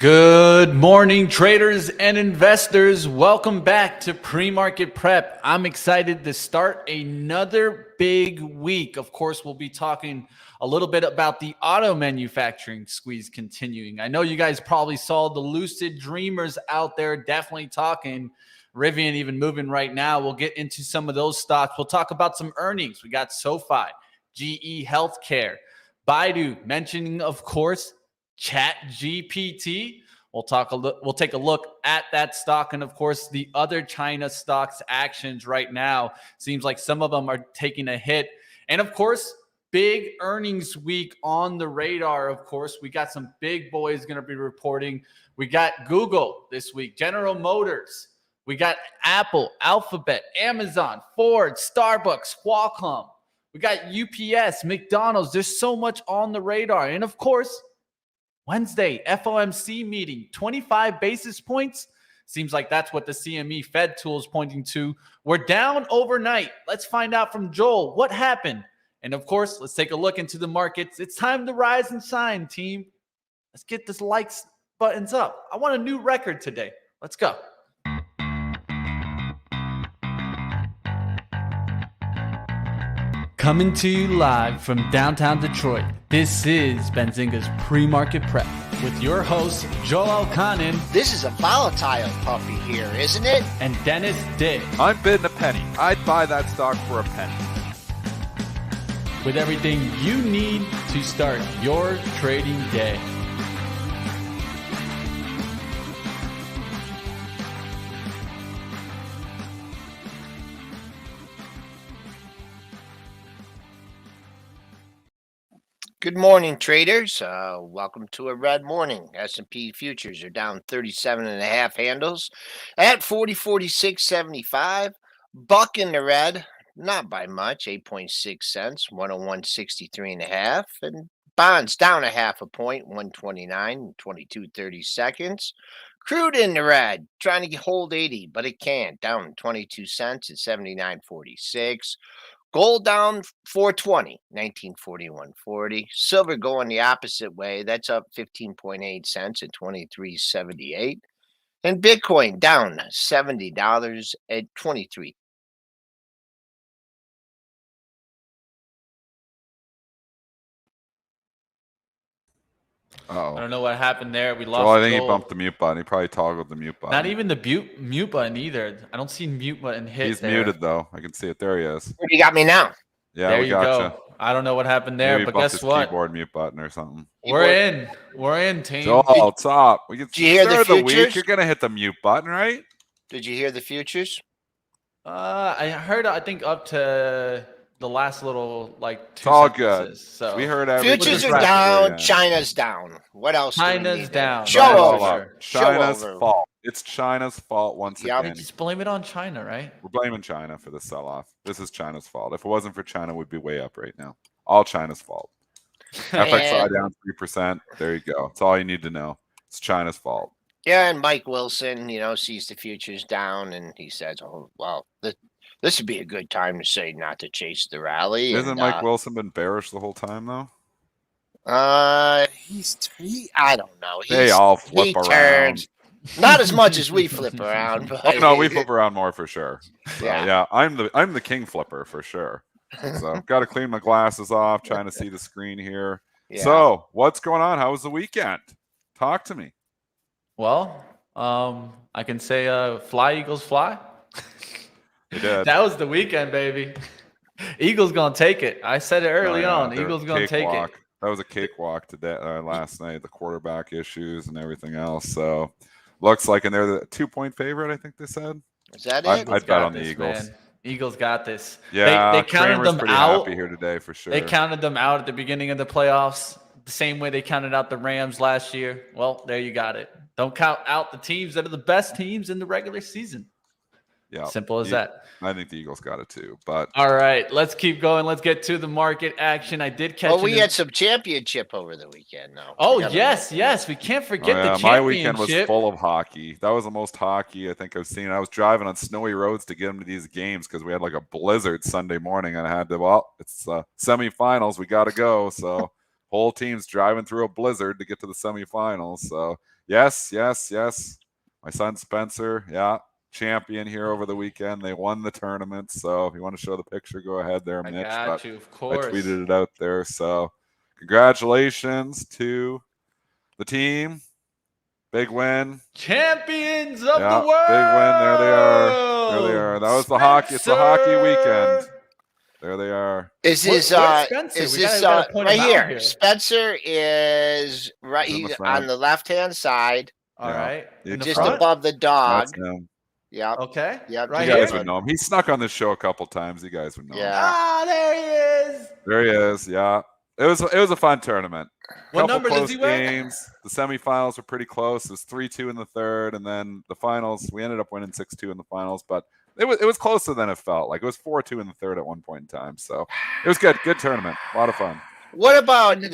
Good morning, traders and investors. Welcome back to Pre-Market Prep. I'm excited to start another big week. Of course, we'll be talking a little bit about the auto manufacturing squeeze continuing. I know you guys probably saw the Lucid Dreamers out there definitely talking. Rivian even moving right now. We'll get into some of those stocks. We'll talk about some earnings. We got SoFi, GE Healthcare, Baidu, mentioning, of course, ChatGPT. We'll take a look at that stock, and of course the other China stocks actions right now. Seems like some of them are taking a hit. And of course, big earnings week on the radar. Of course, we got some big boys going to be reporting. We got Google this week, General Motors. We got Apple, Alphabet, Amazon, Ford, Starbucks, Qualcomm. We got UPS, McDonald's. There's so much on the radar. And of course, Wednesday, FOMC meeting, 25 basis points. Seems like that's what the CME Fed tool is pointing to. We're down overnight. Let's find out from Joel what happened. And of course, let's take a look into the markets. It's time to rise and shine, team. Let's get this likes buttons up. I want a new record today. Let's go. Coming to you live from downtown Detroit, this is Benzinga's Pre-Market Prep with your host, Joel Elconin. This is a volatile puppy here, isn't it? And Dennis Dick. I'm bidding a penny. I'd buy that stock for a penny. With everything you need to start your trading day. Good morning, traders. Welcome to a red morning. S&P futures are down 37.5 handles at 40.4675. Buck in the red, not by much, 8.6 cents, 101.63.5. And bonds down a half a point, 129, 22.30 seconds. Crude in the red, trying to hold 80, but it can't. Down 22 cents at 79.46. Gold down 420, 1941.40. Silver going the opposite way. That's up 15.8 cents at 23.78. And Bitcoin down $70 at 23. Uh-oh. I don't know what happened there. We lost. Well, I think Joel. he bumped the mute button. He probably toggled the mute button. Not even the mute button either. I don't see mute button hit. He's there. muted though. I can see it. There he is. You got me now. Yeah, there we you gotcha. go. I don't know what happened there, Maybe but bumped guess his what? Keyboard mute button or something. We're in, team. Joel, what's up? We can Did you hear the start of the week. futures? You're gonna hit the mute button, right? Did you hear the futures? I heard. I think up to the last little two It's all sentences. good. So We heard everything. Futures just are wrap it down. Yeah. China's down. What else? do we China's need down. Show That's all over. up. China's Show over. fault. It's China's fault once Yeah, again. just blame it on China, right? We're blaming China for the sell-off. This is China's fault. If it wasn't for China, we'd be way up right now. All China's fault. FXI down 3%. There you go. That's all you need to know. It's China's fault. Yeah, and Mike Wilson, sees the futures down, and he says, "Oh, well, this would be a good time to say not to chase the rally." Isn't Mike Wilson been bearish the whole time though? I don't know. They all flip around. Turns. Not as much as we flip around, but Oh, no, we flip around more for sure. So, Yeah. yeah, I'm the king flipper for sure. So got to clean my glasses off, trying to see the screen here. Yeah. So what's going on? How was the weekend? Talk to me. Well, I can say, fly Eagles fly. They did. That was the weekend, baby. Eagles gonna take it. I said it early on. They're Eagles gonna take it. That was a cakewalk today last night. The quarterback issues and everything else. So looks like, and they're the 2-point favorite. I think they said. Is that it? I'd bet Got on the this, Eagles. man. Eagles got this. Yeah, they counted Kramer's them pretty out. happy here today for sure. They counted them out at the beginning of the playoffs, the same way they counted out the Rams last year. Well, there you got it. Don't count out the teams that are the best teams in the regular season. Yeah, Simple as that. I think the Eagles got it too. But all right, let's keep going. Let's get to the market action. I did catch. We had some championship over the weekend. No. Oh yes. We can't forget the championship. My weekend was full of hockey. That was the most hockey I think I've seen. I was driving on snowy roads to get them to these games because we had like a blizzard Sunday morning, and I had to. Well, it's semifinals. We got to go. So Whole team's driving through a blizzard to get to the semifinals. So yes. My son Spencer, champion here over the weekend. They won the tournament. So if you want to show the picture, go ahead there, Mitch. I got you, of course. I tweeted it out there. So congratulations to the team. Big win. Champions of the world. Big win. There they are. That was the hockey. It's the hockey weekend. There they are. Is this right here? Spencer is right. He's on the left-hand side. All right. Just above the dog. That's him. Yeah. Okay. Yeah. Right. You guys would know him. He snuck on this show a couple times. You guys would know him. Ah, there he is. There he is. Yeah. It was a fun tournament. What number does he win? Games. The semifinals were pretty close. It was 3-2 in the third, and then the finals. We ended up winning 6-2 in the finals, but it was closer than it felt. Like it was 4-2 in the third at one point in time. So it was good. Good tournament. A lot of fun. What about I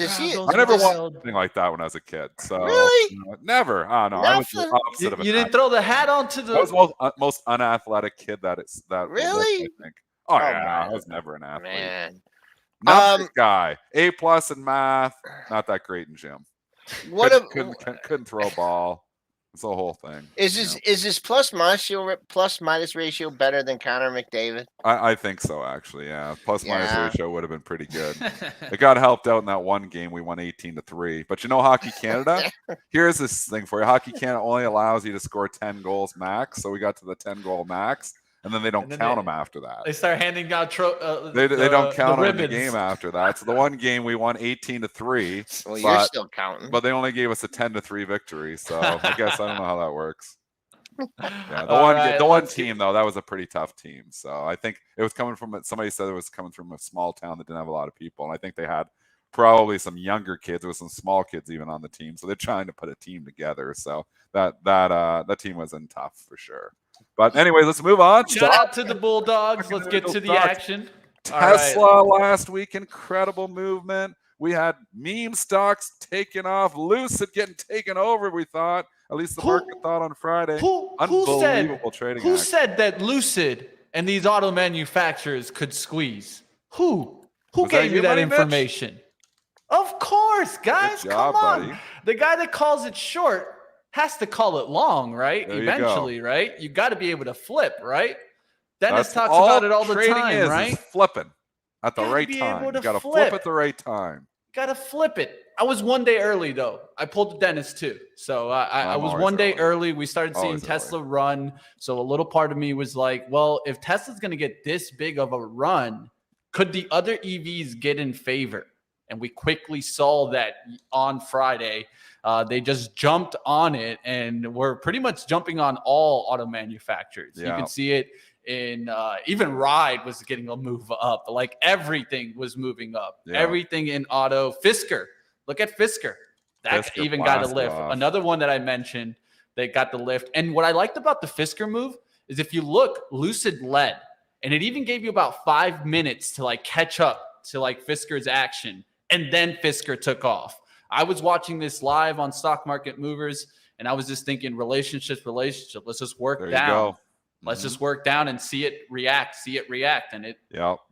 never won anything like that when I was a kid. So really, never. Oh no, I was the opposite of it. You didn't throw the hat onto the. I was the most unathletic kid that really. I think. Oh yeah, I was never an athlete. Man. Numbers guy, A+ in math, not that great in gym. Couldn't throw a ball. It's the whole thing. Is this plus minus ratio better than Connor McDavid? I think so, actually. Yeah, plus-minus ratio would have been pretty good. It got helped out in that one game. We won 18-3. But you know, Hockey Canada. Here's this thing for you. Hockey Canada only allows you to score 10 goals max. So we got to the 10-goal max. And then they don't count them after that. They start handing out they don't count them in the game after that. So the one game we won 18-3. Well, you're still counting. But they only gave us a 10-3 victory. So I guess I don't know how that works. Yeah, the one team though, that was a pretty tough team. So I think it was coming from somebody said it was coming from a small town that didn't have a lot of people, and I think they had probably some younger kids. There was some small kids even on the team, so they're trying to put a team together. So that team was in tough for sure. But anyway, let's move on. Shout out to the Bulldogs. Let's get to the action. Tesla last week, incredible movement. We had meme stocks taking off. Lucid getting taken over, we thought. At least the market thought on Friday. Unbelievable trading. Who said that Lucid and these auto manufacturers could squeeze? Who gave you that information? Mitch? Of course, guys. Come on. Buddy. The guy that calls it short has to call it long, right? Eventually, right? You got to be able to flip, right? Dennis talks about it all the time, right? Is flipping at the right time. You got to flip at the right time. Got to flip it. I was one day early, though. I pulled the Dennis, too. So I was one day early. We started seeing Tesla run. So a little part of me was like, well, if Tesla's going to get this big of a run, could the other EVs get in favor? And we quickly saw that on Friday. They just jumped on it, and we're pretty much jumping on all auto manufacturers. Yeah. You can see it in even Ride was getting a move up. Like everything was moving up. Yeah. Everything in auto. Fisker, look at Fisker. That even got a lift. Another one that I mentioned, they got the lift. And what I liked about the Fisker move is if you look, Lucid led, and it even gave you about 5 minutes to like catch up to like Fisker's action, and then Fisker took off. I was watching this live on Stock Market Movers, and I was just thinking relationship. Let's just work down. Let's just work down and see it react. And it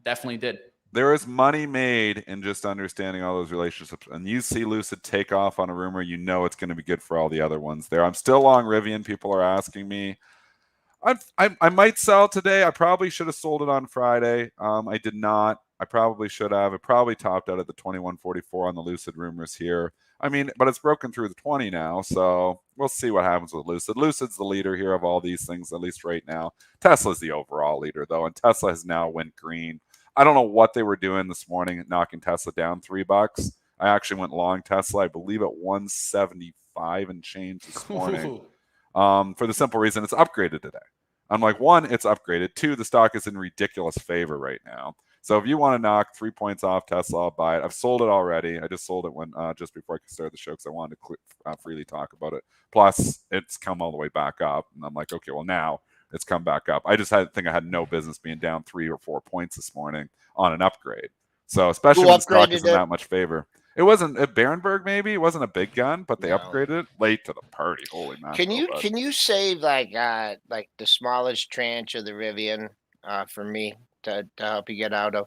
definitely did. There is money made in just understanding all those relationships. And you see Lucid take off on a rumor, you know it's going to be good for all the other ones there. I'm still long Rivian. People are asking me. I might sell today. I probably should have sold it on Friday. I did not. I probably should have. It probably topped out at the 21.44 on the Lucid rumors here. I mean, but it's broken through the 20 now, so we'll see what happens with Lucid. Lucid's the leader here of all these things, at least right now. Tesla's the overall leader, though, and Tesla has now went green. I don't know what they were doing this morning, knocking Tesla down $3. I actually went long Tesla, I believe at 175 and change this morning. For the simple reason it's upgraded today. I'm like, one, it's upgraded. Two, the stock is in ridiculous favor right now. So if you want to knock 3 points off Tesla, I'll buy it. I've sold it already. I just sold it when just before I could start the show because I wanted to freely talk about it. Plus, it's come all the way back up. And I'm like, okay, well, now it's come back up. I just think I had no business being down 3 or 4 points this morning on an upgrade. So especially when the stock isn't that much favor. It wasn't at Berenberg, maybe. It wasn't a big gun, but they upgraded it late to the party. Holy man. Can you save like the smallest tranche of the Rivian for me to help you get out of?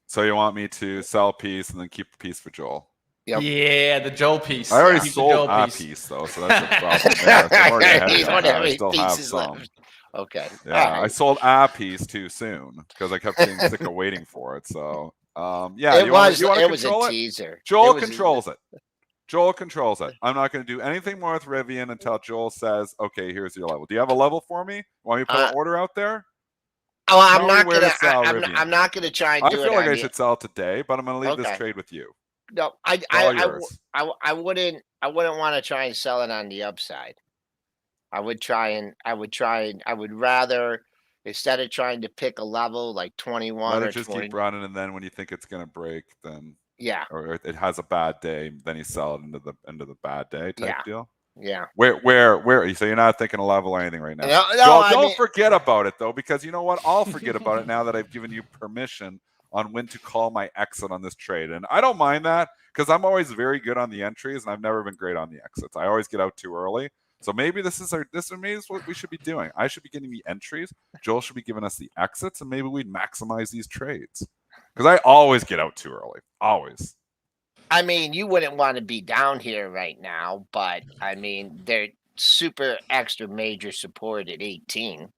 So you want me to sell a piece and then keep a piece for Joel? Yep. Yeah, the Joel piece. I already Keep the sold Joel a piece though, so that's a problem there. I'm already ahead of You you don't on have that. I any still have pieces some. left. Okay. Yeah, All I right. sold a piece too soon because I kept getting sick of waiting for it. So, yeah, It you want was to a control it? teaser. Joel controls it. Joel controls it. I'm not going to do anything more with Rivian until Joel says, "Okay, here's your level." Do you have a level for me? Want me to put an order out there? Oh, Tell me where to sell Rivian. I'm not gonna try and do it. I feel like I should sell today, but I'm going to leave this Okay. trade with you. No, It's all yours. I wouldn't want to try and sell it on the upside. I would rather, instead of trying to pick a level like 21 Let or it just 20. keep running, and then when you think it's going to break, then Yeah. or it has a bad day, then you sell it into the bad day type deal. Yeah. Where? So you're not thinking a level or anything right now. No, Joel, don't forget about it though, because you know what? I'll forget about it now that I've given you permission on when to call my exit on this trade, and I don't mind that because I'm always very good on the entries, and I've never been great on the exits. I always get out too early. So maybe this is what we should be doing. I should be getting the entries. Joel should be giving us the exits, and maybe we'd maximize these trades. Because I always get out too early. Always. I mean, you wouldn't want to be down here right now, but I mean, they're super extra major support at 18.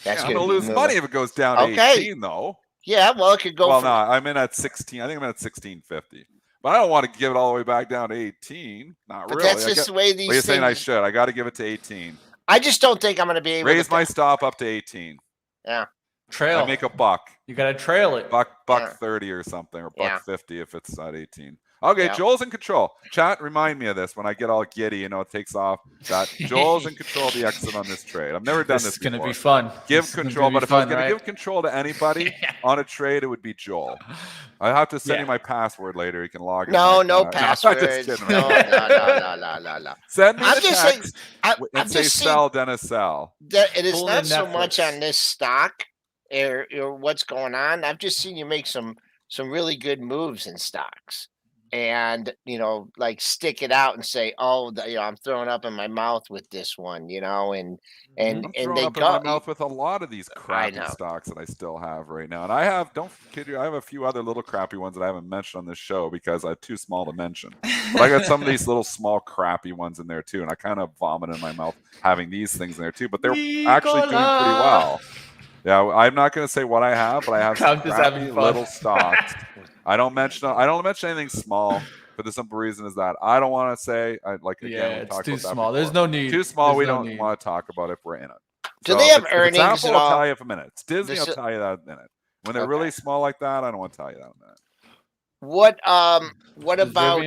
That's going to lose money if it goes down to 18, though. Yeah, well, it could go. Well, no, I'm in at 16. I think I'm in at 16.50. But I don't want to give it all the way back down to 18. Not really. That's just the way these. You're saying I should. I got to give it to 18. I just don't think I'm going to be able to raise my stop up to 18. Yeah. Trail. I make a buck. You got to trail it. Buck 30 or something, or buck 50 if it's at 18. Okay, Yeah. Joel's in control. Chat, remind me of this when I get all giddy, it takes off. That Joel's in control of the exit on this trade. I've never done this before. It's going to be fun. Give control, but if I was going to give control to anybody on a trade, it would be Joel. I have to send you my password later. You can log in. No password. No. Send me the text and say sell, Dennis, sell. It is not so much on this stock or what's going on. I've just seen you make some really good moves in stocks. And like stick it out and say, "Oh, I'm throwing up in my mouth with this one," and I'm throwing up in my mouth with a lot of these crappy stocks that I still have right now. And I have, don't kid you, I have a few other little crappy ones that I haven't mentioned on this show because I'm too small to mention. But I got some of these little small crappy ones in there too, and I kind of vomit in my mouth having these things in there too. But they're actually doing pretty well. Yeah, I'm not going to say what I have, but I have some crappy little stocks. I don't mention anything small for the simple reason is that I don't want to say it's too small. There's no need. Too small. We don't want to talk about if we're in it. Do they have earnings if it's Apple, at all? I'll tell you in a minute. It's Disney. I'll tell you that in a minute. When they're really small like that, I don't want to tell you that in a minute. What about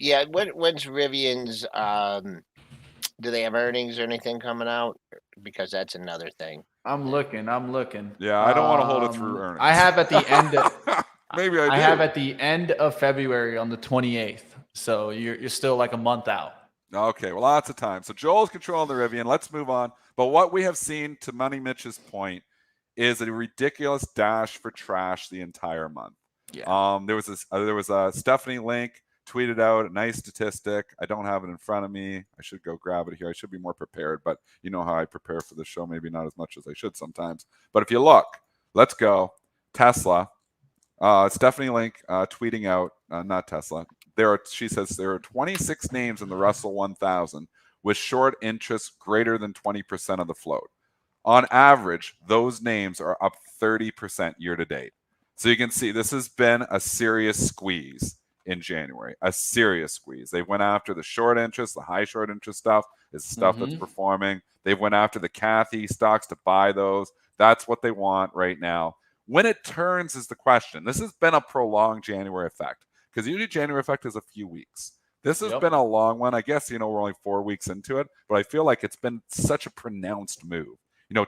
Rivian? When's Rivian's do they have earnings or anything coming out? Because that's another thing. I'm looking. Yeah, I don't want to hold it through earnings. I have at the end of maybe I do. I have at the end of February on the 28th. So you're still like a month out. Okay, well, lots of time. So Joel's controlling the Rivian. Let's move on. But what we have seen, to Money Mitch's point, is a ridiculous dash for trash the entire month. Yeah. There was a Stephanie Link tweeted out a nice statistic. I don't have it in front of me. I should go grab it here. I should be more prepared, but you know how I prepare for the show, maybe not as much as I should sometimes. But if you look, let's go. Tesla. Stephanie Link tweeting out, not Tesla. She says there are 26 names in the Russell 1000 with short interest greater than 20% of the float. On average, those names are up 30% year to date. So you can see this has been a serious squeeze in January, a serious squeeze. They went after the short interest, the high short interest stuff is stuff that's performing. They went after the Cathy stocks to buy those. That's what they want right now. When it turns is the question. This has been a prolonged January effect because usually January effect is a few weeks. This has been a long one. I guess, we're only 4 weeks into it, but I feel like it's been such a pronounced move.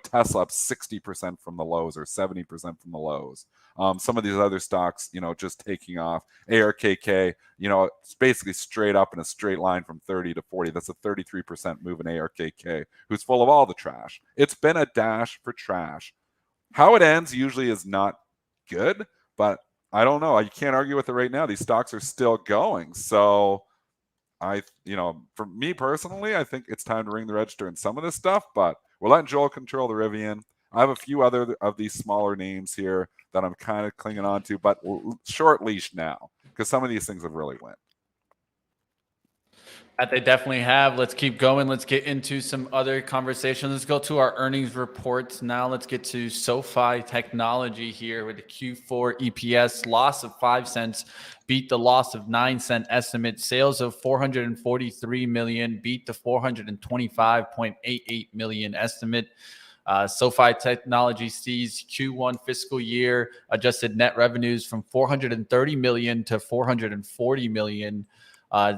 Tesla up 60% from the lows or 70% from the lows. Some of these other stocks, just taking off. ARKK, it's basically straight up in a straight line from 30 to 40. That's a 33% move in ARKK, who's full of all the trash. It's been a dash for trash. How it ends usually is not good, but I don't know. You can't argue with it right now. These stocks are still going. So for me personally, I think it's time to ring the register in some of this stuff, but we're letting Joel control the Rivian. I have a few other of these smaller names here that I'm kind of clinging on to, but short leash now because some of these things have really went. That they definitely have. Let's keep going. Let's get into some other conversations. Let's go to our earnings reports now. Let's get to SoFi Technology here with the Q4 EPS loss of 5 cents, beat the loss of 9 cent estimate. Sales of 443 million, beat the 425.88 million estimate. SoFi Technology sees Q1 fiscal year adjusted net revenues from 430 million to 440 million.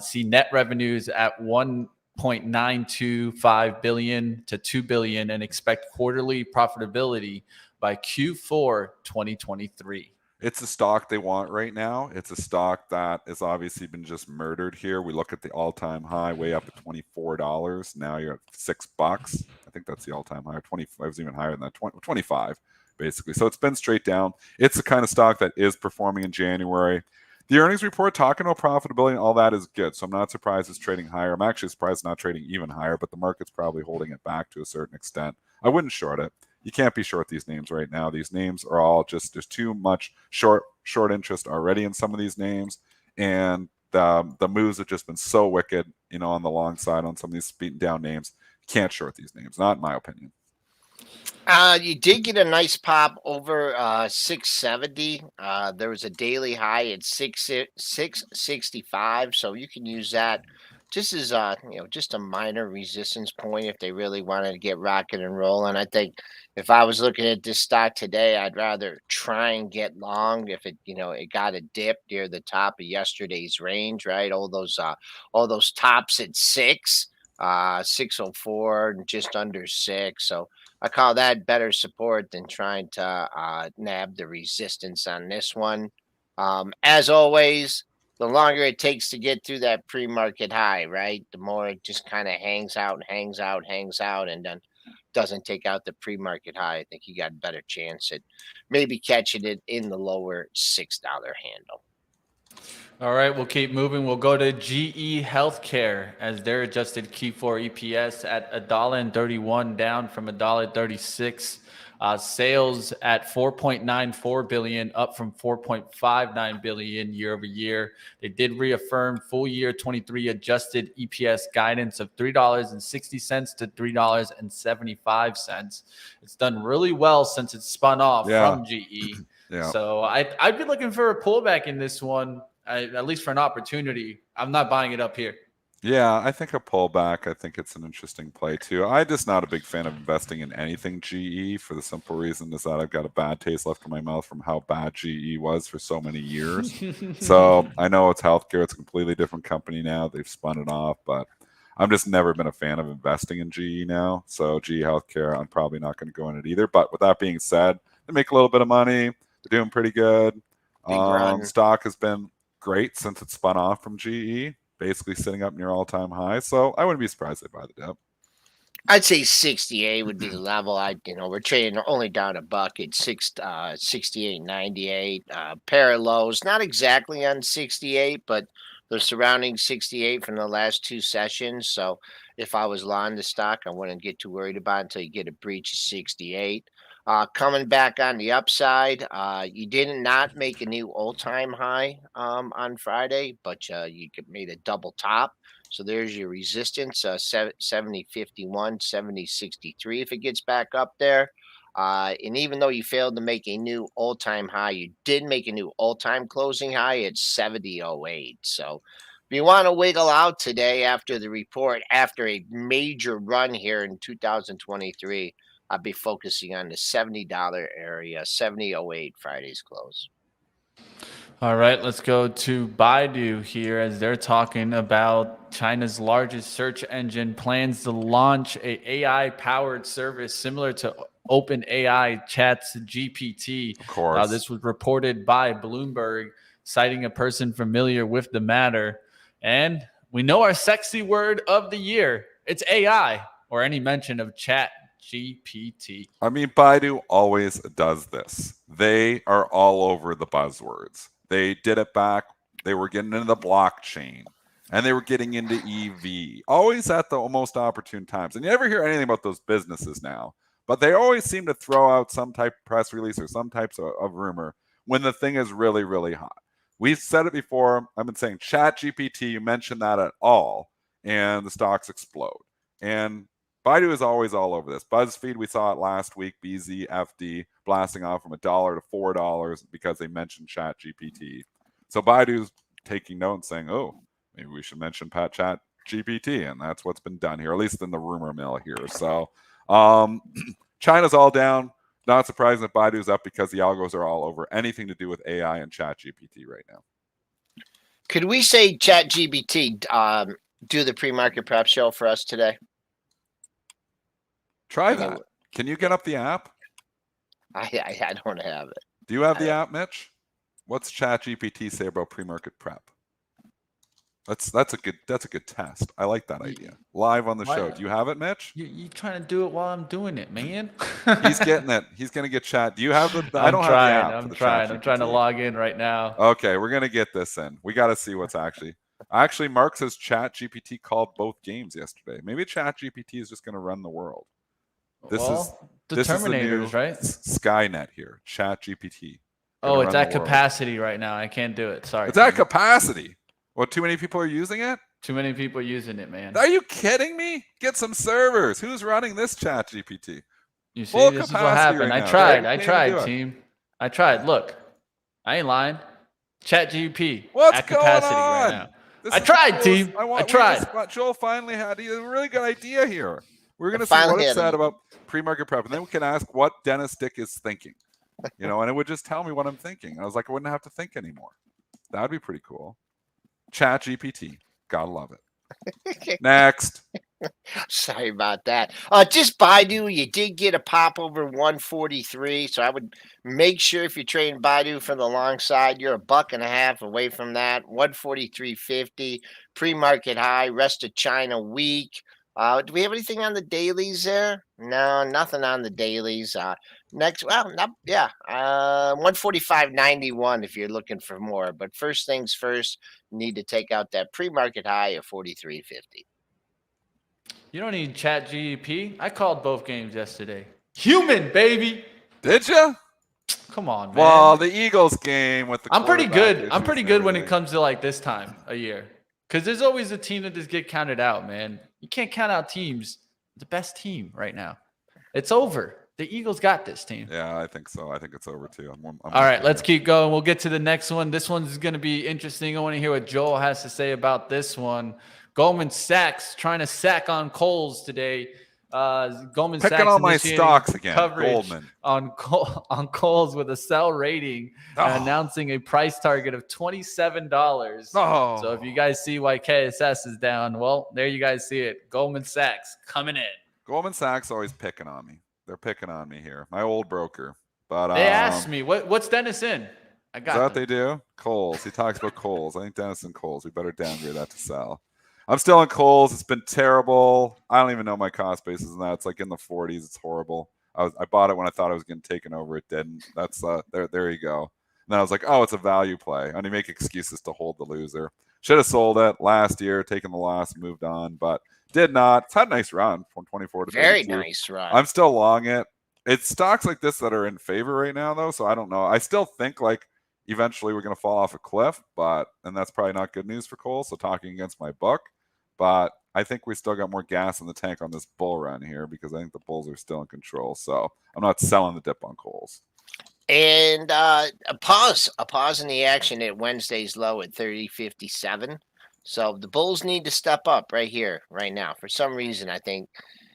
See net revenues at 1.925 billion to 2 billion and expect quarterly profitability by Q4 2023. It's a stock they want right now. It's a stock that has obviously been just murdered here. We look at the all-time high way up at $24. Now you're at $6. I think that's the all-time high. 25 was even higher than that. 25 basically. So it's been straight down. It's the kind of stock that is performing in January. The earnings report talking about profitability and all that is good. So I'm not surprised it's trading higher. I'm actually surprised it's not trading even higher, but the market's probably holding it back to a certain extent. I wouldn't short it. You can't be short these names right now. These names are all just, there's too much short interest already in some of these names. And the moves have just been so wicked, on the long side on some of these beaten down names. You can't short these names, not in my opinion. You did get a nice pop over 670. There was a daily high at 665, so you can use that just as just a minor resistance point if they really wanted to get rocking and rolling. I think if I was looking at this stock today, I'd rather try and get long if it it got a dip near the top of yesterday's range, right? All those tops at 604 and just under 6. So I call that better support than trying to nab the resistance on this one. As always, the longer it takes to get through that pre-market high, right? The more it just kind of hangs out, and then doesn't take out the pre-market high. I think you got a better chance at maybe catching it in the lower $6 handle. All right, we'll keep moving. We'll go to GE Healthcare as their adjusted Q4 EPS at $1.31, down from $1.36. Sales at 4.94 billion, up from 4.59 billion year over year. They did reaffirm full year 23 adjusted EPS guidance of $3.60 to $3.75. It's done really well since it spun off from GE. So I'd be looking for a pullback in this one. At least for an opportunity. I'm not buying it up here. Yeah, I think a pullback. I think it's an interesting play too. I'm just not a big fan of investing in anything GE for the simple reason is that I've got a bad taste left in my mouth from how bad GE was for so many years. So I know it's healthcare. It's a completely different company now. They've spun it off, but I'm just never been a fan of investing in GE now. So GE Healthcare, I'm probably not going to go in it either. But with that being said, they make a little bit of money. They're doing pretty good. Stock has been great since it spun off from GE, basically sitting up near all-time high. So I wouldn't be surprised if they buy the dip. I'd say 68 would be the level. We're trading only down a buck at 68.98. Pair of lows, not exactly on 68, but the surrounding 68 from the last two sessions. So if I was long the stock, I wouldn't get too worried about it until you get a breach of 68. Coming back on the upside, you did not make a new all-time high on Friday, but you made a double top. So there's your resistance, 70.51, 70.63 if it gets back up there. And even though you failed to make a new all-time high, you did make a new all-time closing high at 70.08. So if you want to wiggle out today after the report, after a major run here in 2023, I'd be focusing on the $70 area, 70.08 Friday's close. All right, let's go to Baidu here as they're talking about China's largest search engine plans to launch a AI-powered service similar to OpenAI Chat's GPT. Of course. This was reported by Bloomberg, citing a person familiar with the matter. And we know our sexy word of the year. It's AI, or any mention of Chat GPT. I mean, Baidu always does this. They are all over the buzzwords. They did it back. They were getting into the blockchain and they were getting into EV, always at the most opportune times. And you never hear anything about those businesses now, but they always seem to throw out some type of press release or some types of rumor when the thing is really, really hot. We've said it before. I've been saying Chat GPT, you mentioned that at all. and the stocks explode. And Baidu is always all over this. BuzzFeed, we saw it last week, BZFD blasting off from $1 to $4 because they mentioned ChatGPT. So Baidu's taking note and saying, oh, maybe we should mention ChatGPT, and that's what's been done here, at least in the rumor mill here. So China's all down. Not surprising that Baidu's up because the algos are all over anything to do with AI and ChatGPT right now. Could we say ChatGPT do the pre-market prep show for us today? Try that. Can you get up the app? I don't have it. Do you have the app, Mitch? What's ChatGPT say about pre-market prep? That's a good test. I like that idea. Live on the show. Do you have it, Mitch? You trying to do it while I'm doing it, man? He's getting it. He's gonna get chat. Do you have the? I don't have the app. I'm trying to log in right now. Okay, we're gonna get this in. We got to see what's actually. Mark says ChatGPT called both games yesterday. Maybe ChatGPT is just gonna run the world. This is the Terminators, right? Skynet here. ChatGPT. Oh, it's at capacity right now. I can't do it. Sorry. It's at capacity. What, too many people are using it? Too many people using it, man. Are you kidding me? Get some servers. Who's running this ChatGPT? You see, this is what happened. Right I tried, team. I tried. Look, I ain't lying. ChatGPT What's at capacity going on? right now. I tried, team. I tried. Joel finally had a really good idea here. We're going to see what it said about pre-market prep, and then we can ask what Dennis Dick is thinking. And it would just tell me what I'm thinking. And I was like, I wouldn't have to think anymore. That'd be pretty cool. ChatGPT. Gotta love it. Next. Sorry about that. Just Baidu, you did get a pop over 143. So I would make sure if you're trading Baidu for the long side, you're $1.50 away from that. 143.50 pre-market high. Rest of China weak. Do we have anything on the dailies there? No, nothing on the dailies. Next, 145.91 if you're looking for more. But first things first, need to take out that pre-market high of 43.50. You don't need ChatGPT. I called both games yesterday. Human, baby. Did you? Come on, man. Well, the Eagles game with the I'm pretty good. I'm pretty good when it comes to like this time of year. Because there's always a team that just get counted out, man. You can't count out teams. The best team right now. It's over. The Eagles got this team. Yeah, I think so. I think it's over too. All right, let's keep going. We'll get to the next one. This one's going to be interesting. I want to hear what Joel has to say about this one. Goldman Sachs trying to sack on Coles today. Goldman Sachs picking on my stocks again. Goldman on Coles with a sell rating, announcing a price target of $27. Oh. So if you guys see why KSS is down, well, there you guys see it. Goldman Sachs coming in. Goldman Sachs always picking on me. They're picking on me here. My old broker. But they asked me, what's Dennis in? I got is that what they do? Coles. He talks about Coles. I think Dennis and Coles. We better downgrade that to sell. I'm still in Coles. It's been terrible. I don't even know my cost basis in that. It's like in the 40s. It's horrible. I bought it when I thought I was getting taken over. It didn't. That's there you go. And then I was like, oh, it's a value play. And you make excuses to hold the loser. Should have sold it last year, taken the loss, moved on, but did not. It's had a nice run from 24 to 32. Very nice run. I'm still long it. It's stocks like this that are in favor right now, though. So I don't know. I still think like eventually we're going to fall off a cliff, and that's probably not good news for Coles. So talking against my book. But I think we still got more gas in the tank on this bull run here because I think the bulls are still in control. So I'm not selling the dip on Coles. And a pause in the action at Wednesday's low at 30.57. So the bulls need to step up right here, right now. For some reason, I think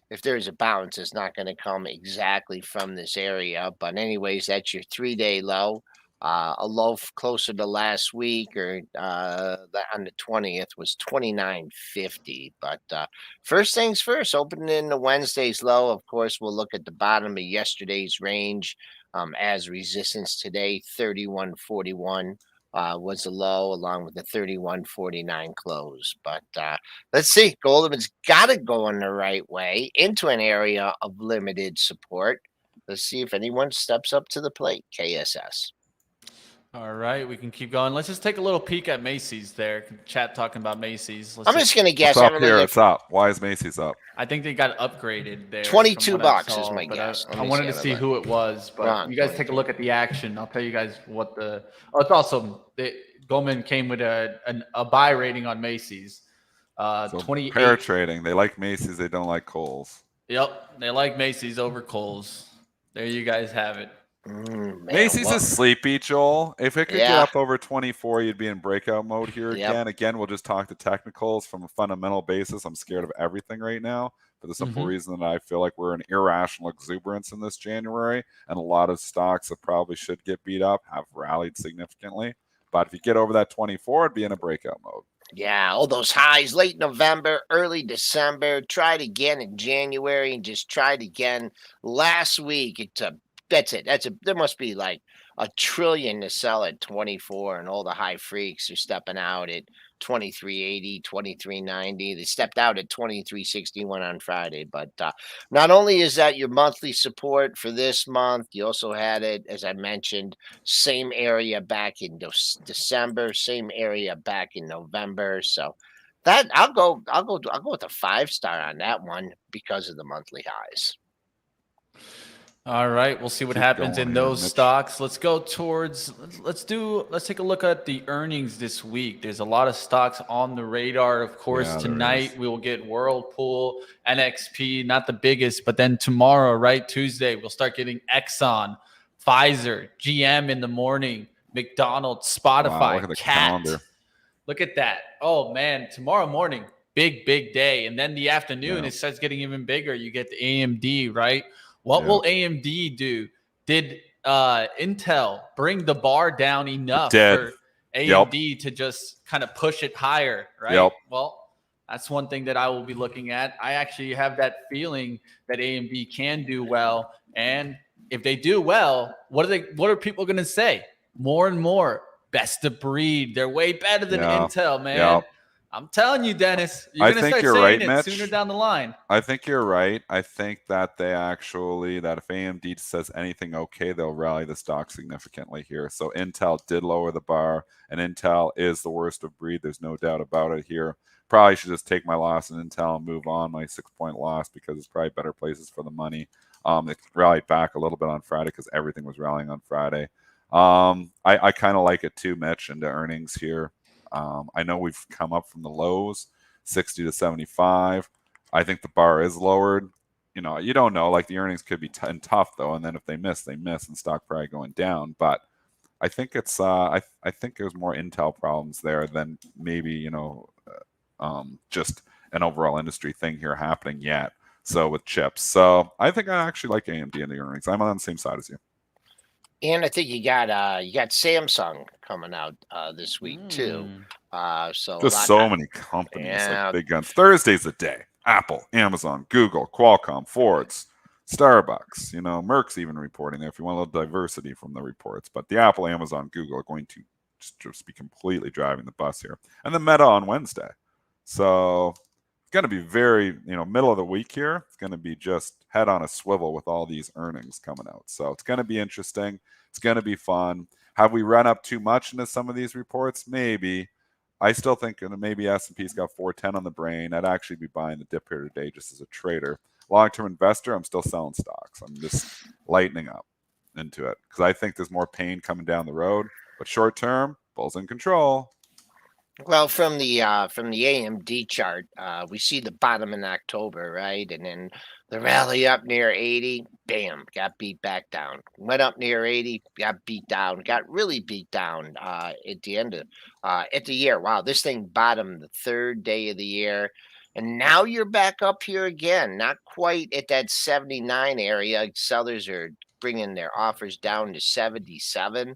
if there's a bounce, it's not going to come exactly from this area. But anyways, that's your 3-day low. A low closer to last week or on the 20th was 29.50. But first things first, opening in the Wednesday's low. Of course, we'll look at the bottom of yesterday's range as resistance today. 31.41 was the low, along with the 31.49 close. But let's see. Goldman's got it going the right way into an area of limited support. Let's see if anyone steps up to the plate. KSS. All right, we can keep going. Let's just take a little peek at Macy's there. Chat talking about Macy's. I'm just going to guess. It's up here. It's up. Why is Macy's up? I think they got upgraded there. $22 is my guess. I wanted to see who it was, but you guys take a look at the action. I'll tell you guys what the – it's also Goldman came with a buy rating on Macy's. So 28. pair trading. They like Macy's. They don't like Kohl's. Yep, they like Macy's over Kohl's. There you guys have it. Man, Macy's is sleepy, Joel. If it could get Yeah. up over 24, you'd be in breakout mode here Yep. again. Again, we'll just talk the technicals from a fundamental basis. I'm scared of everything right now for the simple reason that I feel like we're in irrational exuberance in this January, and a lot of stocks that probably should get beat up have rallied significantly. But if you get over that 24, it'd be in a breakout mode. Yeah, all those highs late November, early December, tried again in January, and just tried again last week. That's it. There must be like a trillion to sell at 24, and all the high freaks are stepping out at 23.80, 23.90. They stepped out at 23.61 on Friday. But not only is that your monthly support for this month, you also had it, as I mentioned, same area back in December, same area back in November. So that I'll go with a 5-star on that one because of the monthly highs. All right, we'll see what happens in those stocks. Let's go towards let's take a look at the earnings this week. There's a lot of stocks on the radar. Of course, tonight we will get Whirlpool, NXP, not the biggest, but then tomorrow, right, Tuesday, we'll start getting Exxon, Pfizer, GM in the morning, McDonald's, Spotify, wow, look at the calendar. Look at that. Oh man, tomorrow morning, big day. And then the afternoon, it starts getting even bigger. You get the AMD, right? What will AMD do? Did Intel bring the bar down enough for AMD to just kind of push it higher, right? Well, that's one thing that I will be looking at. I actually have that feeling that AMD can do well. And if they do well, what are people going to say? More and more, best of breed. They're way better than Intel, man. I'm telling you, Dennis, you're going to start saying it sooner down the line. I think you're right. I think that that if AMD says anything okay, they'll rally the stock significantly here. So Intel did lower the bar, and Intel is the worst of breed. There's no doubt about it here. Probably should just take my loss in Intel and move on, my 6-point loss, because it's probably better places for the money. It rallied back a little bit on Friday because everything was rallying on Friday. I kind of like it too, Mitch, into earnings here. I know we've come up from the lows, 60 to 75. I think the bar is lowered. You know, you don't know. Like the earnings could be tough though, and then if they miss, and stock probably going down. But I think it's I think there's more Intel problems there than maybe just an overall industry thing here happening yet. So with chips, so I think I actually like AMD in the earnings. I'm on the same side as you. And I think you got Samsung coming out this week too. So just so many companies, like big guns. Thursday's the day. Apple, Amazon, Google, Qualcomm, Ford's, Starbucks. Merck's even reporting there. If you want a little diversity from the reports, but the Apple, Amazon, Google are going to just be completely driving the bus here. And then Meta on Wednesday. So it's going to be very, middle of the week here. It's going to be just head on a swivel with all these earnings coming out. So it's going to be interesting. It's going to be fun. Have we run up too much into some of these reports? Maybe. I still think maybe S&P's got 410 on the brain. I'd actually be buying the dip here today just as a trader. Long-term investor, I'm still selling stocks. I'm just lightening up into it because I think there's more pain coming down the road. But short-term, bulls in control. Well, from the AMD chart, we see the bottom in October, right? And then the rally up near 80, bam, got beat back down. Went up near 80, got beat down, got really beat down at the end of at the year. Wow, this thing bottomed the third day of the year. And now you're back up here again, not quite at that 79 area. Sellers are bringing their offers down to 77.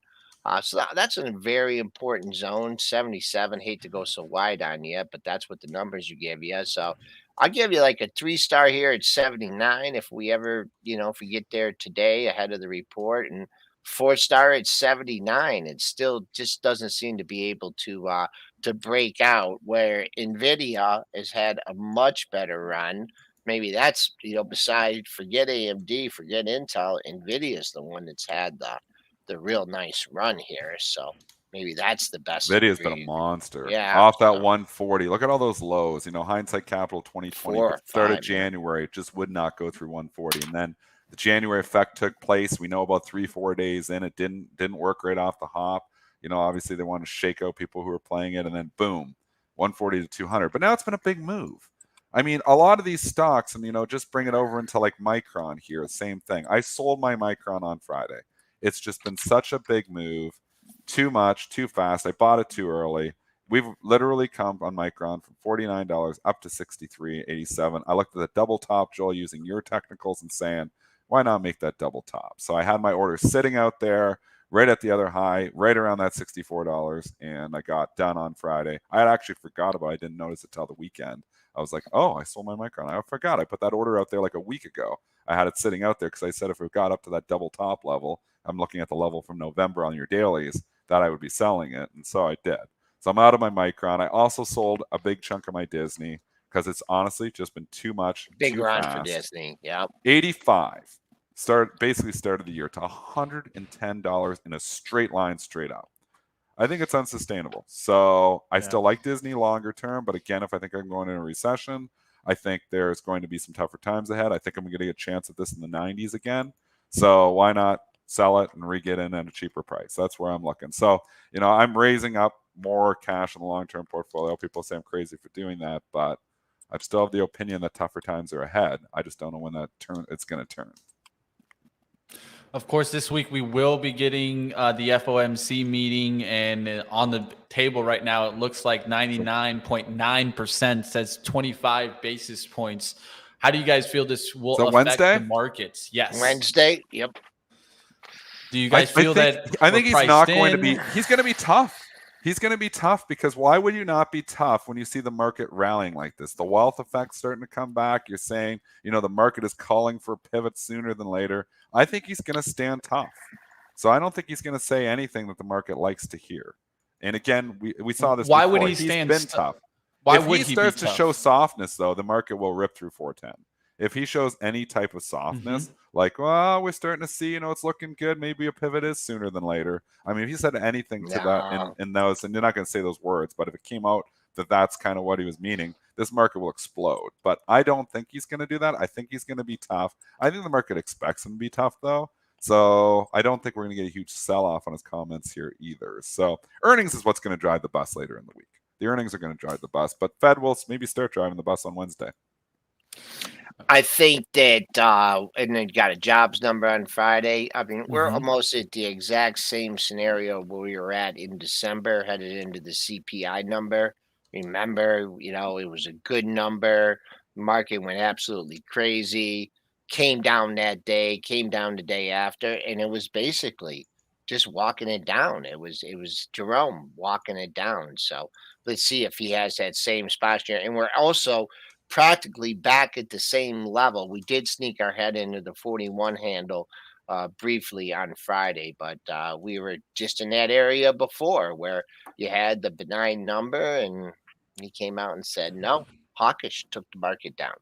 So that's a very important zone, 77. Hate to go so wide on you, but that's what the numbers you give you. So I'll give you like a 3-star here at 79 if we ever, if we get there today ahead of the report, and 4-star at 79. It still just doesn't seem to be able to break out, where NVIDIA has had a much better run. Maybe that's, beside forget AMD, forget Intel, NVIDIA is the one that's had the real nice run here. So maybe that's the best. NVIDIA's been a monster. Yeah. Off that 140. Look at all those lows. Hindsight Capital 2020 started January. It just would not go through 140. And then the January effect took place. We know about 3-4 days in. It didn't work right off the hop. Obviously they wanted to shake out people who were playing it, and then boom, 140 to 200. But now it's been a big move. I mean, a lot of these stocks, and, you know, just bring it over into like Micron here, same thing. I sold my Micron on Friday. It's just been such a big move, too much, too fast. I bought it too early. We've literally come on Micron from $49 up to $63.87. I looked at the double top, Joel, using your technicals and saying, why not make that double top? So I had my order sitting out there right at the other high, right around that $64, and I got done on Friday. I had actually forgot about it. I didn't notice it till the weekend. I was like, oh, I sold my Micron. I forgot. I put that order out there like a week ago. I had it sitting out there because I said if it got up to that double top level, I'm looking at the level from November on your dailies, that I would be selling it. And so I did. So I'm out of my Micron. I also sold a big chunk of my Disney because it's honestly just been too much, Big too run fast. for Disney. Yep. 85 basically started the year to $110 in a straight line straight up. I think it's unsustainable. So I still like Disney longer term, but again, if I think I'm going in a recession, I think there's going to be some tougher times ahead. I think I'm going to get a chance at this in the 90s again. So why not sell it and re-get in at a cheaper price? That's where I'm looking. So, you know, I'm raising up more cash in the long-term portfolio. People say I'm crazy for doing that, but I still have the opinion that tougher times are ahead. I just don't know when it's going to turn. Of course, this week we will be getting the FOMC meeting, and on the table right now, it looks like 99.9% says 25 basis points. How do you guys feel this will affect Wednesday? the markets? Yes. Wednesday. Yep. Do you guys feel I think he's not going to be. in? He's going to be tough. He's going to be tough because why would you not be tough when you see the market rallying like this? The wealth effect starting to come back. You're saying, you know, the market is calling for pivots sooner than later. I think he's going to stand tough. So I don't think he's going to say anything that the market likes to hear. And again, we saw this Why before. would he He's stand been tough. Why if would he he starts be to tough? show softness, though, the market will rip through 410. If he shows any type of softness, like, well, we're starting to see, you know, it's looking good. Maybe a pivot is sooner than later. I mean, if he said anything to that in those, and you're not going to say those words, but if it came out that that's kind of what he was meaning, this market will explode. But I don't think he's going to do that. I think he's going to be tough. I think the market expects him to be tough, though. So I don't think we're going to get a huge sell-off on his comments here either. So earnings is what's going to drive the bus later in the week. The earnings are going to drive the bus, but Fed will maybe start driving the bus on Wednesday. I think that, and then you got a jobs number on Friday. I mean, we're almost at the exact same scenario where we were at in December, headed into the CPI number. Remember, you know, it was a good number. Market went absolutely crazy, came down that day, came down the day after, and it was basically just walking it down. It was Jerome walking it down. So let's see if he has that same posture. And we're also practically back at the same level. We did sneak our head into the 41 handle briefly on Friday, but we were just in that area before where you had the benign number, and he came out and said, no, hawkish, took the market down.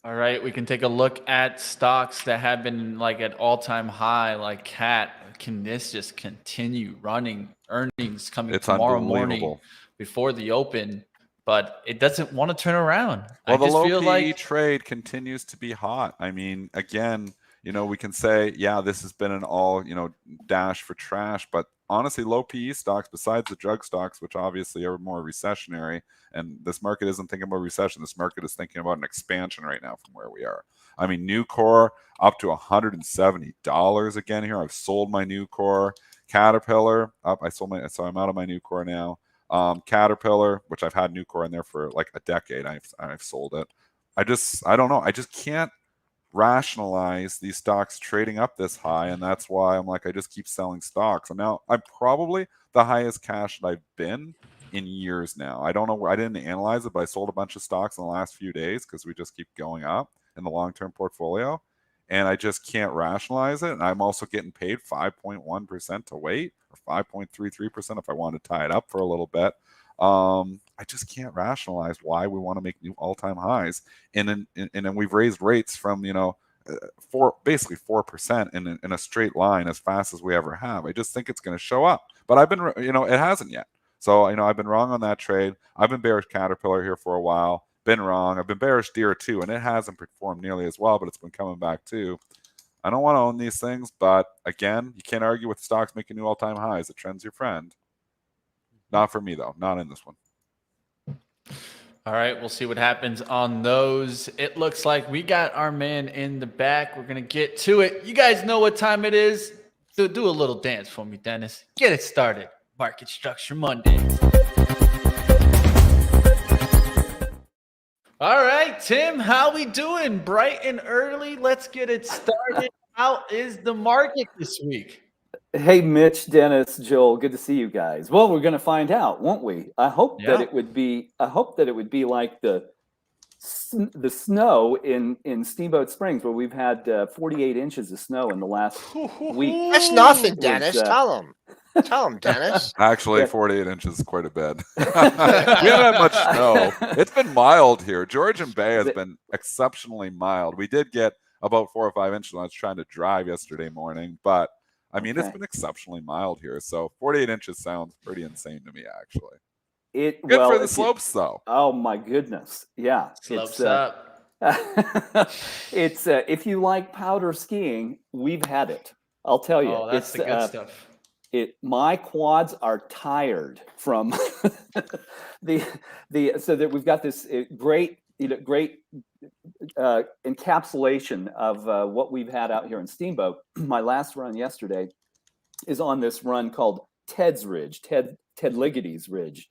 All right, we can take a look at stocks that have been like at all-time high, like CAT. Can this just continue running? Earnings coming tomorrow morning before the open, but it doesn't want to turn around. Well, the low PE trade continues to be hot. I mean, again, you know, we can say, yeah, this has been an all, you know, dash for trash, but honestly, low PE stocks, besides the drug stocks, which obviously are more recessionary, and this market isn't thinking about recession. This market is thinking about an expansion right now from where we are. I mean, Nucor up to $170 again here. I've sold my Nucor. Caterpillar up. So I'm out of my Nucor now. Caterpillar, which I've had Nucor in there for like a decade. I've sold it. I don't know. I just can't rationalize these stocks trading up this high, and that's why I'm like, I just keep selling stocks. And now I'm probably the highest cash that I've been in years now. I don't know where, I didn't analyze it, but I sold a bunch of stocks in the last few days because we just keep going up in the long-term portfolio, and I just can't rationalize it. And I'm also getting paid 5.1% to wait, or 5.33% if I want to tie it up for a little bit. I just can't rationalize why we want to make new all-time highs. And then we've raised rates from, you know, basically 4% in a straight line as fast as we ever have. I just think it's going to show up, but I've been, you know, it hasn't yet. So, you know, I've been wrong on that trade. I've been bearish Caterpillar here for a while. Been wrong. I've been bearish Deere too, and it hasn't performed nearly as well, but it's been coming back too. I don't want to own these things, but again, you can't argue with stocks making new all-time highs. The trend's your friend. Not for me, though. Not in this one. All right, we'll see what happens on those. It looks like we got our man in the back. We're going to get to it. You guys know what time it is. Do a little dance for me, Dennis. Get it started. Market Structure Monday. All right, Tim, how we doing? Bright and early. Let's get it started. How is the market this week? Hey, Mitch, Dennis, Joel, good to see you guys. Well, we're going to find out, won't we? I hope that it would be. I hope that it would be like the snow in Steamboat Springs, where we've had 48 inches of snow in the last week. That's nothing, Dennis. Tell him, Dennis. Actually, 48 inches is quite a bit. We haven't had much snow. It's been mild here. Georgian Bay has been exceptionally mild. We did get about 4 or 5 inches when I was trying to drive yesterday morning, but I mean, It's been exceptionally mild here. So 48 inches sounds pretty insane to me, actually. Good for the slopes, though. Oh, my goodness. Yeah. Slopes up. It's if you like powder skiing, we've had it. I'll tell you. Oh, that's the good stuff. My quads are tired from so that we've got this great encapsulation of what we've had out here in Steamboat. My last run yesterday is on this run called Ted's Ridge, Ted Liggety's Ridge,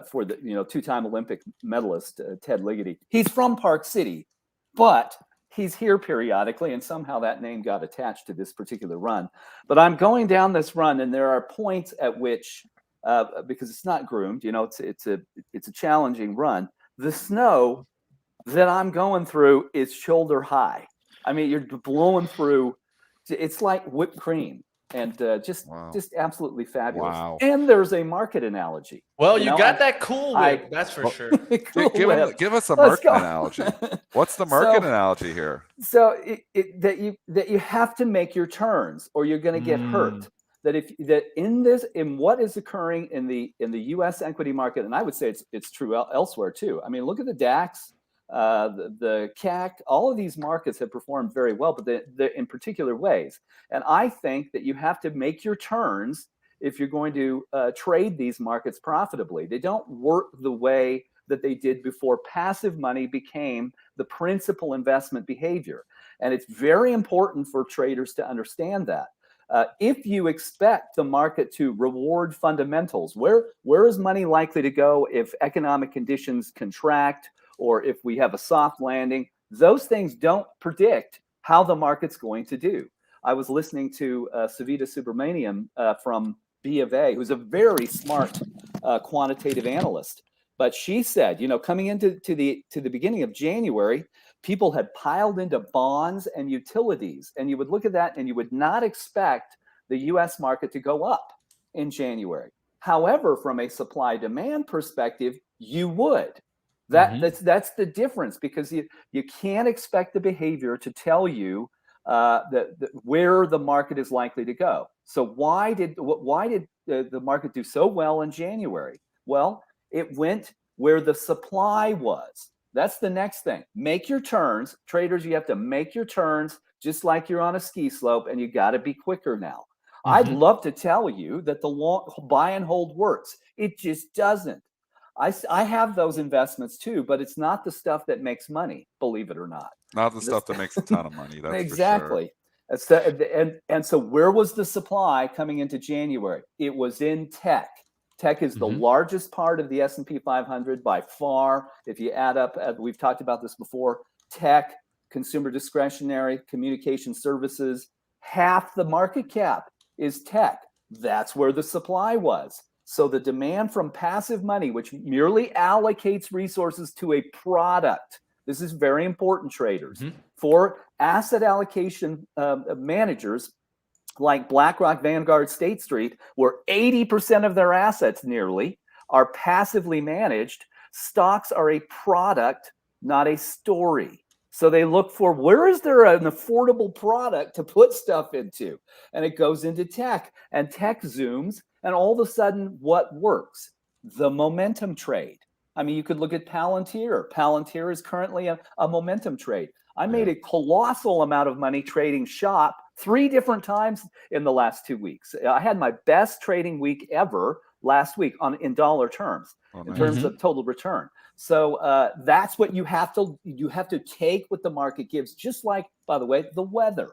for the two-time Olympic medalist Ted Ligety. He's from Park City, but he's here periodically, and somehow that name got attached to this particular run. But I'm going down this run, and there are points at which, because it's not groomed, it's a challenging run. The snow that I'm going through is shoulder high. I mean, you're blowing through. It's like whipped cream, and just absolutely fabulous. Wow. And there's a market analogy. Well, you got that cool whip, that's for sure. Give us a market analogy. What's the market analogy here? So that you have to make your turns, or you're going to get hurt. In what is occurring in the U.S. equity market, and I would say it's true elsewhere too. I mean, look at the DAX, the CAC. All of these markets have performed very well, but they're in particular ways. And I think that you have to make your turns if you're going to trade these markets profitably. They don't work the way that they did before passive money became the principal investment behavior. And it's very important for traders to understand that. If you expect the market to reward fundamentals, where is money likely to go if economic conditions contract or if we have a soft landing? Those things don't predict how the market's going to do. I was listening to Savita Subramaniam from B of A, who's a very smart quantitative analyst. But she said, coming into the beginning of January, people had piled into bonds and utilities. And you would look at that and you would not expect the US market to go up in January. However, from a supply demand perspective, you would. That's the difference, because you can't expect the behavior to tell you where the market is likely to go. So why did the market do so well in January? Well, it went where the supply was. That's the next thing. Make your turns. Traders, you have to make your turns just like you're on a ski slope, and you got to be quicker now. I'd love to tell you that the long buy and hold works. It just doesn't. I have those investments too, but it's not the stuff that makes money, believe it or not. Not the stuff that makes a ton of money. That's exactly. For sure. And so where was the supply coming into January? It was in tech. Tech is the largest part of the S&P 500 by far. If you add up, we've talked about this before, tech, consumer discretionary, communication services, half the market cap is tech. That's where the supply was. So the demand from passive money, which merely allocates resources to a product, this is very important, traders. For asset allocation managers like BlackRock, Vanguard, State Street, where 80% of their assets nearly are passively managed, stocks are a product, not a story. So they look for, where is there an affordable product to put stuff into? And it goes into tech, and tech zooms, and all of a sudden, what works? The momentum trade. I mean, you could look at Palantir. Palantir is currently a momentum trade. I made a colossal amount of money trading SHOP 3 different times in the last 2 weeks. I had my best trading week ever last week in dollar terms. in terms of total return. So that's what you have to take what the market gives. Just like, by the way, the weather.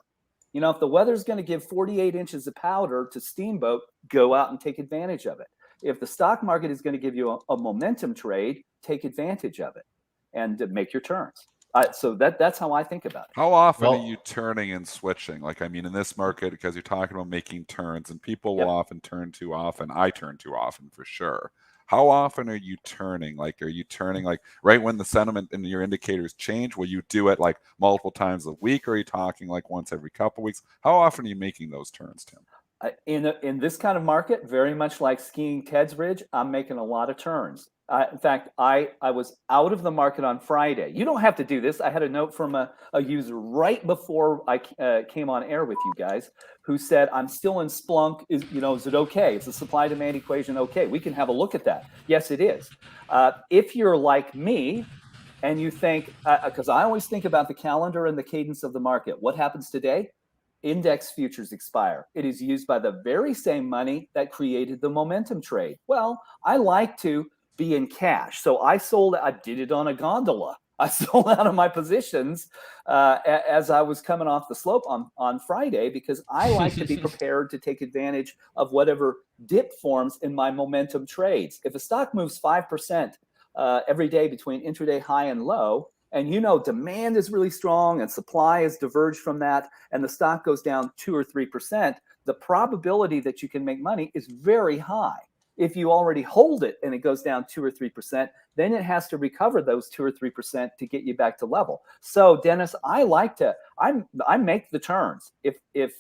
You know, if the weather's going to give 48 inches of powder to Steamboat, go out and take advantage of it. If the stock market is going to give you a momentum trade, take advantage of it and make your turns. So that's how I think about it. How often are you turning and switching? Like, I mean, in this market, because you're talking about making turns, and people will often turn too often. I turn too often for sure. How often are you turning? Like, are you turning like right when the sentiment and your indicators change? Will you do it like multiple times a week? Or are you talking like once every couple of weeks? How often are you making those turns, Tim? In this kind of market, very much like skiing Ted's Ridge, I'm making a lot of turns. In fact, I was out of the market on Friday. You don't have to do this. I had a note from a user right before I came on air with you guys who said, I'm still in Splunk. Is it okay? Is the supply-demand equation okay? We can have a look at that. Yes, it is. If you're like me and you think, because I always think about the calendar and the cadence of the market. What happens today? Index futures expire. It is used by the very same money that created the momentum trade. Well, I like to be in cash. So I did it on a gondola. I sold out of my positions as I was coming off the slope on Friday because I like to be prepared to take advantage of whatever dip forms in my momentum trades. If a stock moves 5% every day between intraday high and low, and demand is really strong and supply is diverged from that, and the stock goes down 2 or 3%, the probability that you can make money is very high. If you already hold it and it goes down 2 or 3%, then it has to recover those 2 or 3% to get you back to level. So Dennis, I make the turns. If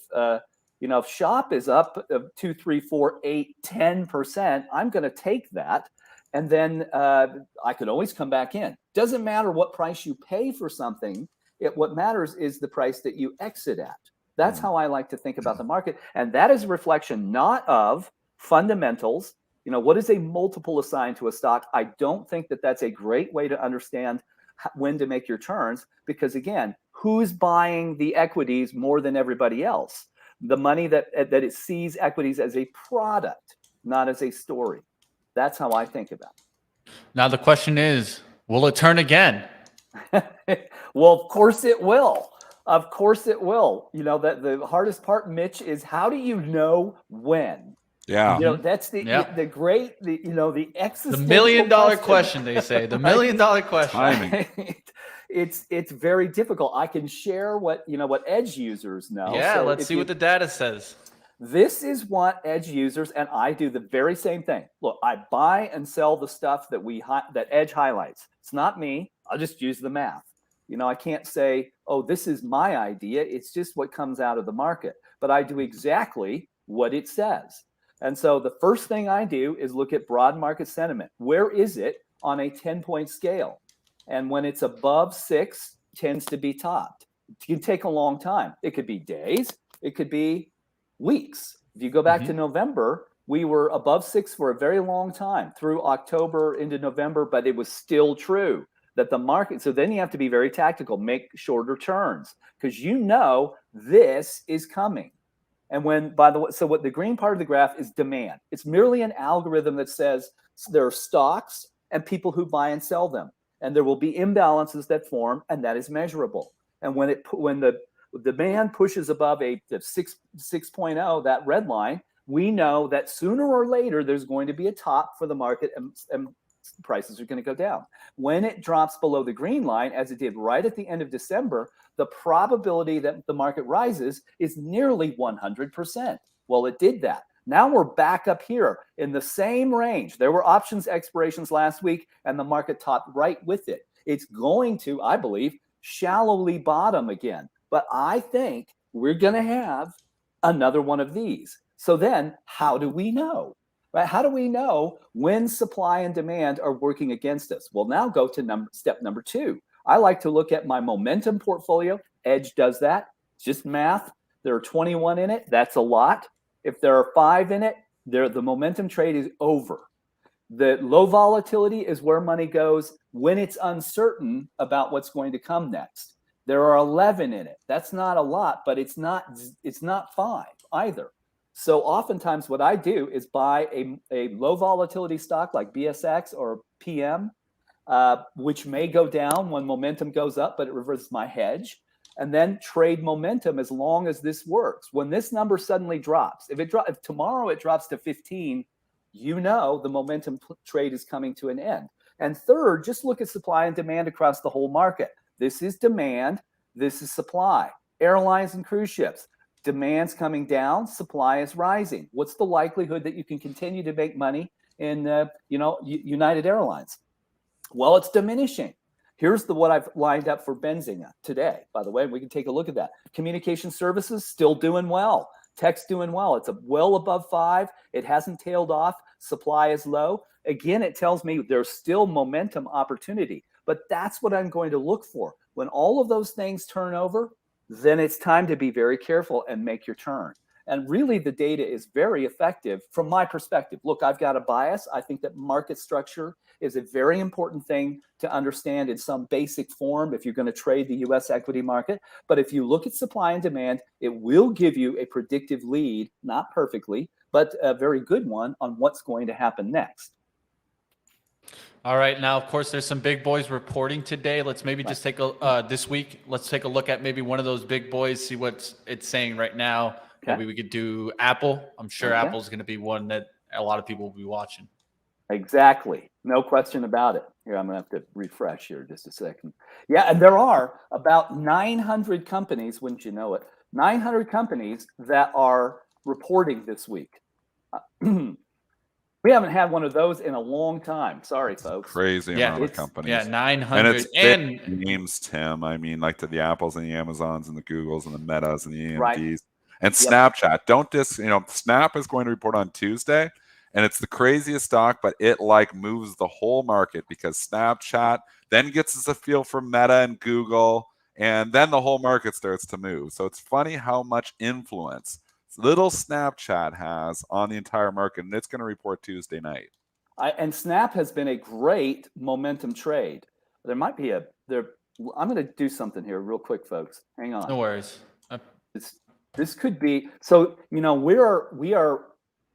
shop is up 2, 3, 4, 8, 10%, I'm going to take that. And then I could always come back in. Doesn't matter what price you pay for something. What matters is the price that you exit at. That's how I like to think about the market. And that is a reflection not of fundamentals. What is a multiple assigned to a stock? I don't think that that's a great way to understand when to make your turns. Because again, who's buying the equities more than everybody else? The money that it sees equities as a product, not as a story. That's how I think about it. Now the question is, will it turn again? Well, of course it will. Of course it will. That the hardest part, Mitch, is how do you know when? Yeah. That's the great, the existential The $1 million question, they say. The $1 million question. Timing. It's very difficult. I can share what edge users know. Yeah, so let's see what the data says. This is what edge users, and I do the very same thing. Look, I buy and sell the stuff that edge highlights. It's not me. I'll just use the math. I can't say, oh, this is my idea. It's just what comes out of the market. But I do exactly what it says. And so the first thing I do is look at broad market sentiment. Where is it on a 10-point scale? And when it's above 6, tends to be topped. It can take a long time. It could be days. It could be weeks. If you go back to November, we were above 6 for a very long time through October into November, but it was still true that the market. So then you have to be very tactical, make shorter turns because this is coming. And what the green part of the graph is demand. It's merely an algorithm that says there are stocks and people who buy and sell them, and there will be imbalances that form, and that is measurable. And when the demand pushes above a 6.0, that red line, we know that sooner or later there's going to be a top for the market and prices are going to go down. When it drops below the green line, as it did right at the end of December, the probability that the market rises is nearly 100%. Well, it did that. Now we're back up here in the same range. There were options expirations last week, and the market topped right with it. It's going to, I believe, shallowly bottom again. But I think we're going to have another one of these. So then how do we know? Right? How do we know when supply and demand are working against us? Well, now go to step number 2. I like to look at my momentum portfolio. Edge does that. It's just math. There are 21 in it. That's a lot. If there are 5 in it, the momentum trade is over. The low volatility is where money goes when it's uncertain about what's going to come next. There are 11 in it. That's not a lot, but it's not 5 either. So oftentimes what I do is buy a low volatility stock like BSX or PM, which may go down when momentum goes up, but it reverses my hedge, and then trade momentum as long as this works. When this number suddenly drops, if tomorrow it drops to 15, you know the momentum trade is coming to an end. And third, just look at supply and demand across the whole market. This is demand, this is supply. Airlines and cruise ships, demand's coming down, supply is rising. What's the likelihood that you can continue to make money in United Airlines? Well, it's diminishing. Here's what I've lined up for Benzinga today, by the way. We can take a look at that. Communication services still doing well. Tech's doing well. It's well above 5. It hasn't tailed off. Supply is low. Again, it tells me there's still momentum opportunity. But that's what I'm going to look for. When all of those things turn over, then it's time to be very careful and make your turn. And really, the data is very effective from my perspective. Look, I've got a bias. I think that market structure is a very important thing to understand in some basic form if you're going to trade the U.S. equity market. But if you look at supply and demand, it will give you a predictive lead, not perfectly, but a very good one on what's going to happen next. All right. Now, of course, there's some big boys reporting today. Let's maybe just take a this week. Let's take a look at maybe one of those big boys, see what it's saying right now. Okay. Maybe we could do Apple. I'm sure Apple's going to be one that a lot of people will be watching. Exactly. No question about it. Here, I'm going to have to refresh here just a second. Yeah, and there are about 900 companies, wouldn't you know it, 900 companies that are reporting this week. We haven't had one of those in a long time. Sorry, folks. Crazy amount of companies. Yeah, 900. And it's big names, Tim. I mean, like the Apples and the Amazons and the Googles and the Metas and the AMDs. Right. And Snapchat. Snap is going to report on Tuesday. And it's the craziest stock, but it moves the whole market because Snapchat then gets us a feel for Meta and Google, and then the whole market starts to move. So it's funny how much influence little Snapchat has on the entire market, and it's going to report Tuesday night. And Snap has been a great momentum trade. There might be I'm going to do something here real quick, folks. Hang on. No worries. This could be so.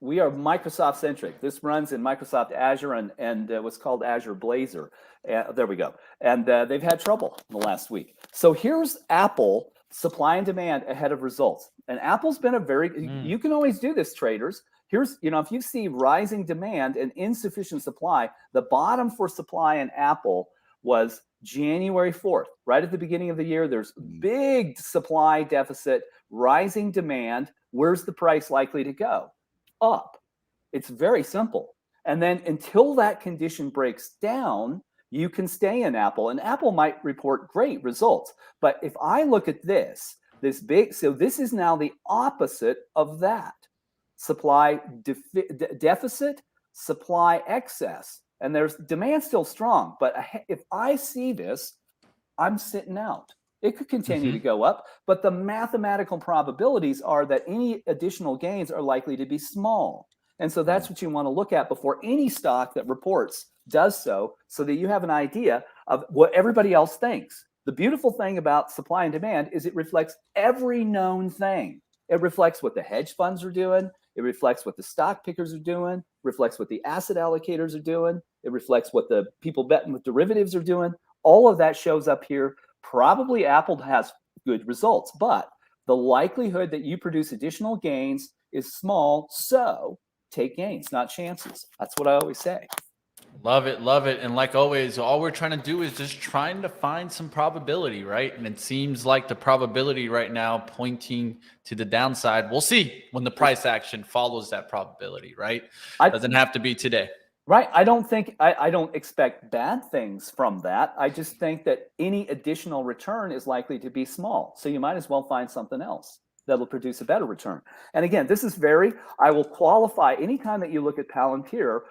We are Microsoft centric. This runs in Microsoft Azure and what's called Azure Blazor. There we go. And they've had trouble in the last week. So here's Apple supply and demand ahead of results. And Apple's been you can always do this, traders. Here's, if you see rising demand and insufficient supply, the bottom for supply in Apple was January 4th, right at the beginning of the year. There's big supply deficit, rising demand. Where's the price likely to go? Up. It's very simple. And then until that condition breaks down, you can stay in Apple, and Apple might report great results. But if I look at this is now the opposite of that. Supply deficit, supply excess. And there's demand still strong. But if I see this, I'm sitting out. It could continue to go up, but the mathematical probabilities are that any additional gains are likely to be small. And so that's what you want to look at before any stock that reports does so that you have an idea of what everybody else thinks. The beautiful thing about supply and demand is it reflects every known thing. It reflects what the hedge funds are doing. It reflects what the stock pickers are doing, reflects what the asset allocators are doing. It reflects what the people betting with derivatives are doing. All of that shows up here. Probably Apple has good results, but the likelihood that you produce additional gains is small. So take gains, not chances. That's what I always say. Love it. Love it. And like always, all we're trying to do is just trying to find some probability, right? And it seems like the probability right now pointing to the downside. We'll see when the price action follows that probability, right? Doesn't have to be today. Right. I don't expect bad things from that. I just think that any additional return is likely to be small. So you might as well find something else that'll produce a better return. And again, I will qualify anytime that you look at Palantir,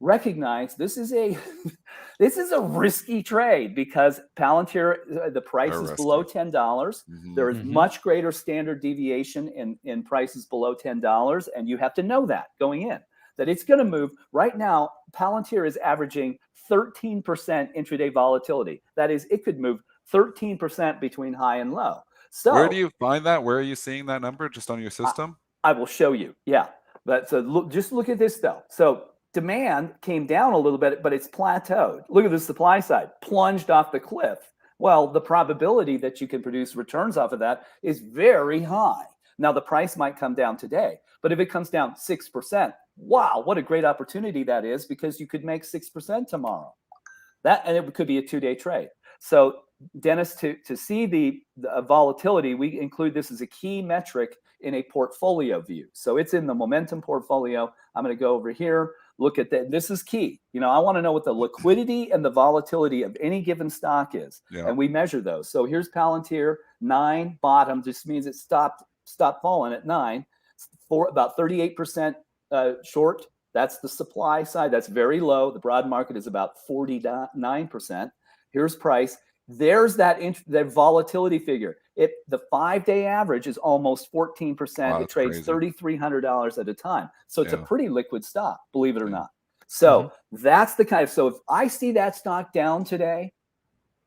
recognize this is a risky trade because Palantir, the price is below $10. There is much greater standard deviation in prices below $10. And you have to know that going in, that it's going to move. Right now, Palantir is averaging 13% intraday volatility. That is, it could move 13% between high and low. So where do you find that? Where are you seeing that number? Just on your system? I will show you. Yeah. But so look, just look at this though. So demand came down a little bit, but it's plateaued. Look at the supply side, plunged off the cliff. Well, the probability that you can produce returns off of that is very high. Now, the price might come down today, but if it comes down 6%, wow, what a great opportunity that is, because you could make 6% tomorrow. And it could be a 2-day trade. So Dennis, to see the volatility, we include this as a key metric in a portfolio view. So it's in the momentum portfolio. I'm going to go over here, look at that. This is key. I want to know what the liquidity and the volatility of any given stock is. Yeah. And we measure those. So here's Palantir, 9 bottom, just means it stopped falling at 9, for about 38% short. That's the supply side. That's very low. The broad market is about 49%. Here's price. There's that volatility figure. The 5-day average is almost 14%. Wow, it trades crazy. $3,300 at a time. So it's a pretty liquid stock, believe it or not. Mm-hmm. So that's the kind of, so if I see that stock down today,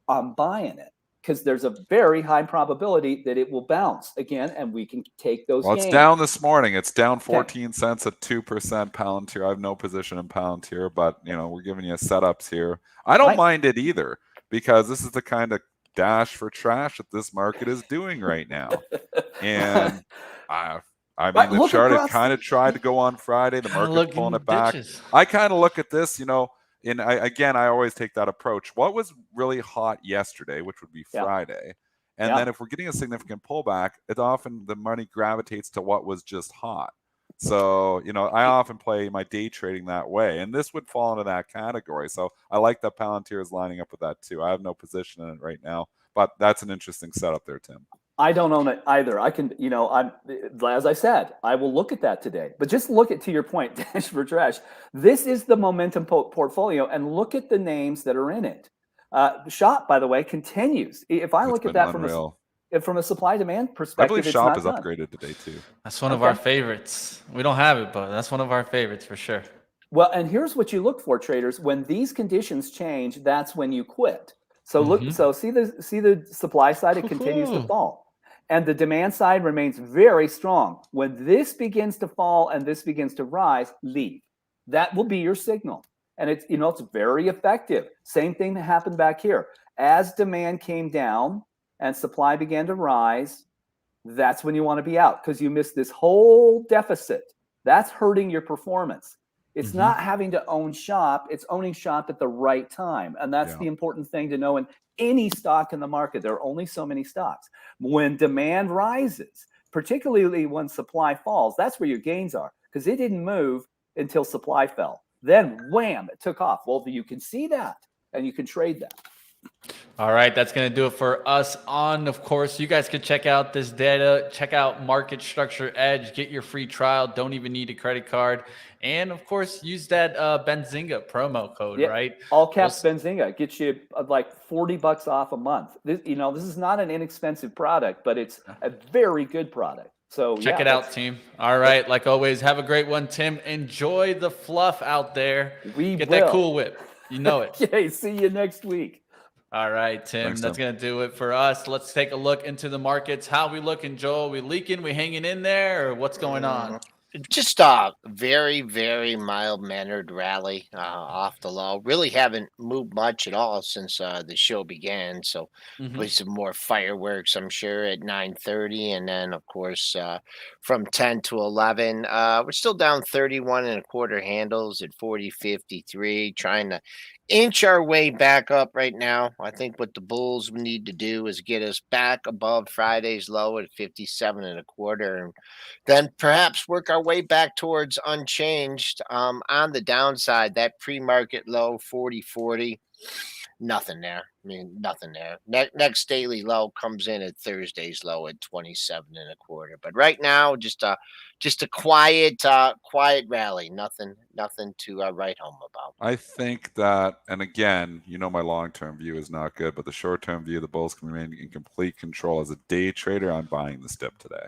I'm buying it, because there's a very high probability that it will bounce again, and we can take those gains. It's down this morning. It's down 14 cents at 2% Palantir. I have no position in Palantir, but we're giving you setups here. I don't mind it either, because this is the kind of dash for trash that this market is doing right now. And I mean, the chart had kind of tried to go on Friday. The market's pulling it back. I kind of look at this, and I always take that approach. What was really hot yesterday, which would be Friday, and then if we're getting a significant pullback, the money gravitates to what was just hot. So, I often play my day trading that way, and this would fall into that category. So I like that Palantir is lining up with that too. I have no position in it right now, but that's an interesting setup there, Tim. I don't own it either. I can, as I said, I will look at that today. But just look at, to your point, dash for trash. This is the momentum portfolio, and look at the names that are in it. Shop, by the way, continues. If I look at that from a supply-demand perspective, I believe Shop is upgraded today too. That's one of our favorites. We don't have it, but that's one of our favorites for sure. Well, and here's what you look for, traders. When these conditions change, that's when you quit. So look, so see the supply side, it continues to fall. And the demand side remains very strong. When this begins to fall and this begins to rise, leave. That will be your signal. And it's, it's very effective. Same thing that happened back here. As demand came down and supply began to rise, that's when you want to be out, because you missed this whole deficit. That's hurting your performance. It's not having to own Shop, it's owning Shop at the right time. And that's the important thing to know in any stock in the market. There are only so many stocks. When demand rises, particularly when supply falls, that's where your gains are, because it didn't move until supply fell. Then wham, it took off. Well, you can see that and you can trade that. All right, that's going to do it for us of course, you guys can check out this data, check out Market Structure Edge, get your free trial, don't even need a credit card. And of course, use that Benzinga promo code, right? All caps Benzinga gets you like $40 off a month. This is not an inexpensive product, but it's a very good product. So check it out, team. All right, like always, have a great one, Tim. Enjoy the fluff out there. Get that Cool Whip. You know it. Okay, see you next week. All right, Tim, Thanks, that's going to do it for us. Let's take a look into the markets. How we looking, Joel? We leaking? We hanging in there? Or what's going on? Just a very, very mild-mannered rally off the low. Really haven't moved much at all since the show began. So with some more fireworks, I'm sure, at 9:30. And then, of course, from 10 to 11, we're still down 31.25 handles at 40.53, trying to inch our way back up right now. I think what the bulls need to do is get us back above Friday's low at 57.25, and then perhaps work our way back towards unchanged. On the downside, that pre-market low 40.40, nothing there. I mean, nothing there. Next daily low comes in at Thursday's low at 27.25. But right now, just a quiet rally. Nothing to write home about. I think that, and again, my long-term view is not good, but the short-term view, the bulls can remain in complete control. As a day trader, I'm buying this dip today.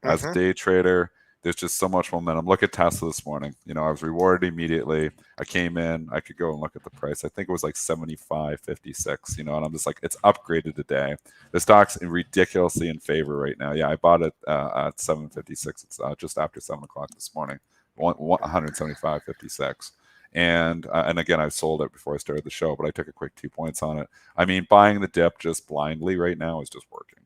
As a day trader, There's just so much momentum. Look at Tesla this morning. You know, I was rewarded immediately. I came in. I could go and look at the price. I think it was like 75.56. You know, and I'm just like, it's upgraded today. The stock's ridiculously in favor right now. Yeah, I bought it at 7.56. It's just after 7 o'clock this morning. 175.56. And again, I sold it before I started the show, but I took a quick 2 points on it. I mean, buying the dip just blindly right now is just working.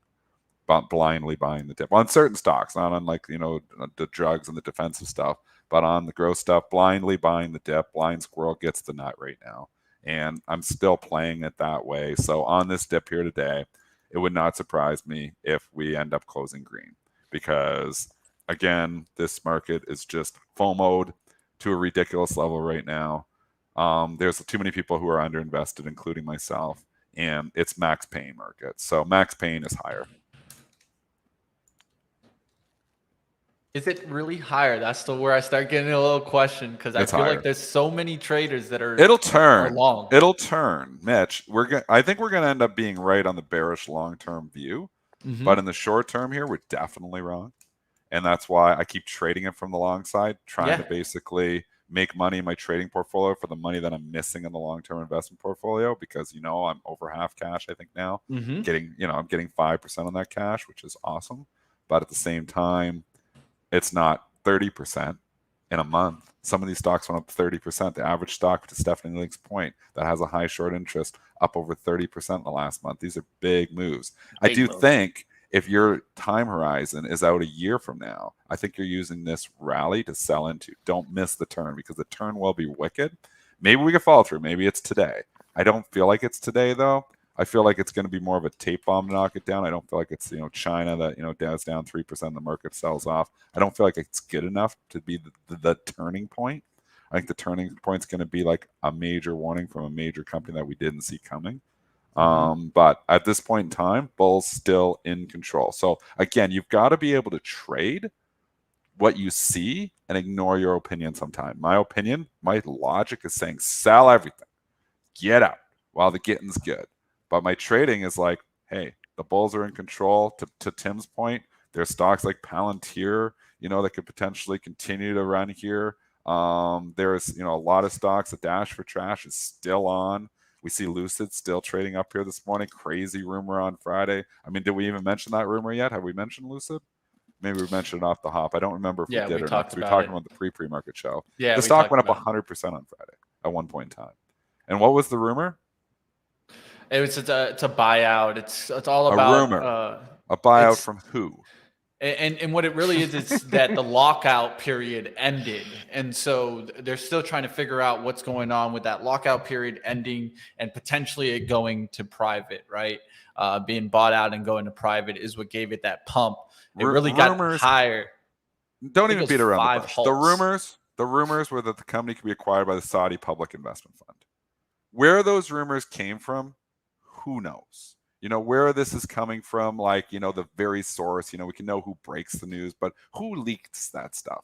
Blindly buying the dip on certain stocks, not on like, you know, the drugs and the defensive stuff, but on the growth stuff, blindly buying the dip. Blind squirrel gets the nut right now, and I'm still playing it that way. So on this dip here today, it would not surprise me if we end up closing green, because again, this market is just FOMO'd to a ridiculous level right now. There's too many people who are underinvested, including myself, and it's max pain market. So max pain is higher. Is it really higher? That's where I start getting a little question, because I feel higher. like there's so many traders that are. It'll turn. Are long. It'll turn, Mitch. I think we're gonna end up being right on the bearish long-term view, but in the short term here, we're definitely wrong, and that's why I keep trading it from the long side, trying to basically make money in my trading portfolio for the money that I'm missing in the long-term investment portfolio, because you know I'm over half cash I think now. Getting, you know, I'm getting 5% on that cash, which is awesome, but at the same time, it's not 30% in a month. Some of these stocks went up 30%. The average stock, to Stephanie Link's point, that has a high short interest, up over 30% in the last month. These are big moves. I do think if your time horizon is out a year from now, I think you're using this rally to sell into. Don't miss the turn, because the turn will be wicked. Maybe we could follow through. Maybe it's today. I don't feel like it's today, though. I feel like it's going to be more of a tape bomb to knock it down. I don't feel like it's, you know, China that, you know, down 3%, the market sells off. I don't feel like it's good enough to be the turning point. I think the turning point's going to be like a major warning from a major company that we didn't see coming. But at this point in time, bulls still in control. So again, you've got to be able to trade what you see and ignore your opinion sometime. My opinion, my logic is saying sell everything, get out while the getting's good. But my trading is like, hey, the bulls are in control. To Tim's point, there's stocks like Palantir, you know, that could potentially continue to run here. There's, you know, a lot of stocks. The dash for trash is still on. We see Lucid still trading up here this morning. Crazy rumor on Friday. I mean, did we even mention that rumor yet? Have we mentioned Lucid? Maybe we mentioned it off the hop. I don't remember if we did or not. We were talking about the pre-market show. Yeah, the stock went up 100% on Friday at one point in time. And what was the rumor? It's a buyout. It's all about a rumor. A buyout from who? And what it really is that the lockout period ended, and so they're still trying to figure out what's going on with that lockout period ending and potentially it going to private, right? Being bought out and going to private is what gave it that pump. It really got higher. Don't even beat around the bush. The rumors were that the company could be acquired by the Saudi Public Investment Fund. Where those rumors came from, who knows? You know, where this is coming from, like, you know, the very source, you know, we can know who breaks the news, but who leaks that stuff?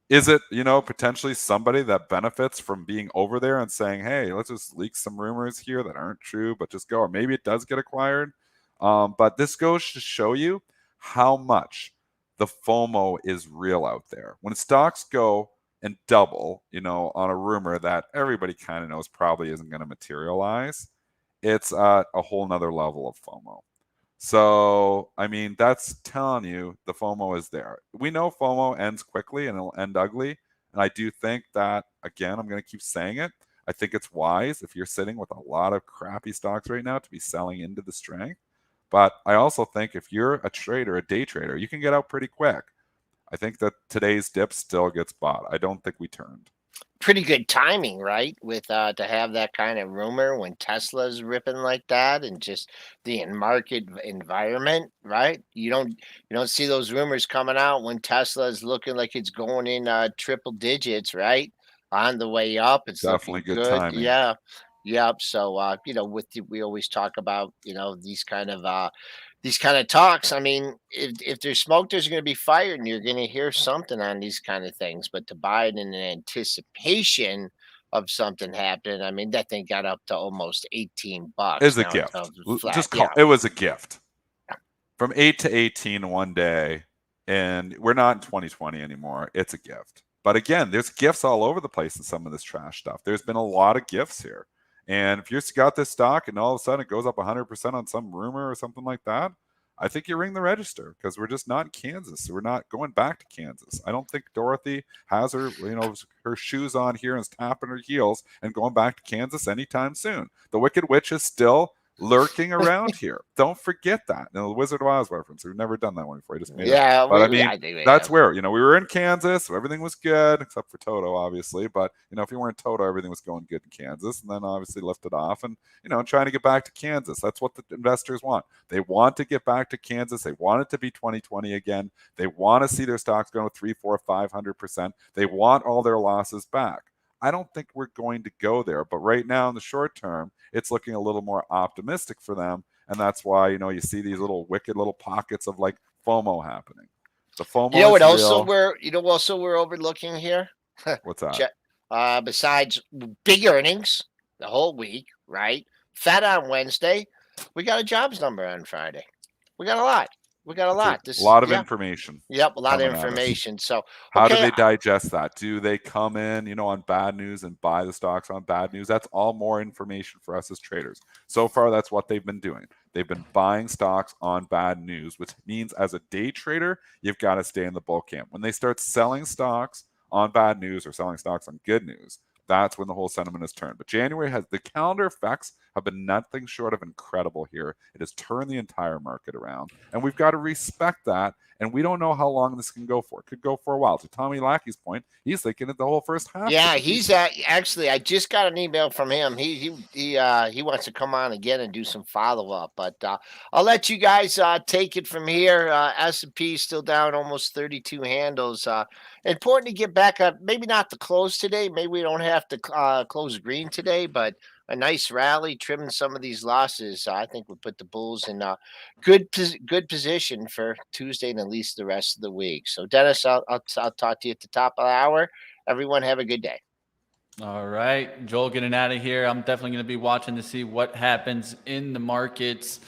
Is it, you know, potentially somebody that benefits from being over there and saying, hey, let's just leak some rumors here that aren't true, but just go, or maybe it does get acquired. But this goes to show you how much the FOMO is real out there. When stocks go and double, you know, on a rumor that everybody kind of knows probably isn't going to materialize, it's at a whole nother level of FOMO. So, I mean, that's telling you the FOMO is there. We know FOMO ends quickly and it'll end ugly. And I do think that, again, I'm going to keep saying it. I think it's wise if you're sitting with a lot of crappy stocks right now to be selling into the strength. But I also think if you're a trader, a day trader, you can get out pretty quick. I think that today's dip still gets bought. I don't think we turned. Pretty good timing, right? With to have that kind of rumor when Tesla's ripping like that, and just the market environment, right? You don't see those rumors coming out when Tesla is looking like it's going in triple digits, right? On the way up, it's definitely good timing. Yeah, yep. So you know, we always talk about, you know, these kind of talks. I mean, if there's smoke, there's going to be fire, and you're going to hear something on these kind of things. But to buy it in anticipation of something happening, I mean, that thing got up to almost $18. It's a gift. Just call it was a gift. From 8 to 18 one day And we're not in 2020 anymore. It's a gift. But again, there's gifts all over the place in some of this trash stuff. There's been a lot of gifts here. And if you've got this stock and all of a sudden it goes up 100% on some rumor or something like that, I think you ring the register, because we're just not in Kansas. So we're not going back to Kansas. I don't think Dorothy has her, her shoes on here and is tapping her heels and going back to Kansas anytime soon. The Wicked Witch is still lurking around here. Don't forget that. Now, the Wizard of Oz reference. We've never done that one before. I just made it. But I mean, that's where, we were in Kansas, so everything was good, except for Toto, obviously. But, if you weren't Toto, everything was going good in Kansas. And then obviously lifted off and, trying to get back to Kansas. That's what the investors want. They want to get back to Kansas. They want it to be 2020 again. They want to see their stocks going 3, 4, 500%. They want all their losses back. I don't think we're going to go there. But right now in the short term, it's looking a little more optimistic for them. And that's why, you see these little wicked little pockets of like FOMO happening. The FOMO also we're overlooking here? What's that? Besides big earnings the whole week, right? Fed on Wednesday. We got a jobs number on Friday. We got a lot. A lot of information. Yep, a lot of information. So how do they digest that? Do they come in, on bad news and buy the stocks on bad news? That's all more information for us as traders. So far, that's what they've been doing. They've been buying stocks on bad news, which means as a day trader, you've got to stay in the bull camp. When they start selling stocks on bad news or selling stocks on good news, that's when the whole sentiment has turned. But January the calendar effects have been nothing short of incredible here. It has turned the entire market around, and we've got to respect that. And we don't know how long this can go for. It could go for a while. To Tommy Lackey's point, he's thinking it the whole first half. Yeah, he's actually. I just got an email from him. He wants to come on again and do some follow up. But I'll let you guys take it from here. S&P still down almost 32 handles. Important to get back up. Maybe not the close today. Maybe we don't have to close green today, but a nice rally, trimming some of these losses. I think we'll put the Bulls in good position for Tuesday and at least the rest of the week. So, Dennis, I'll talk to you at the top of the hour. Everyone have a good day. All right, Joel, getting out of here. I'm definitely going to be watching to see what happens in the markets.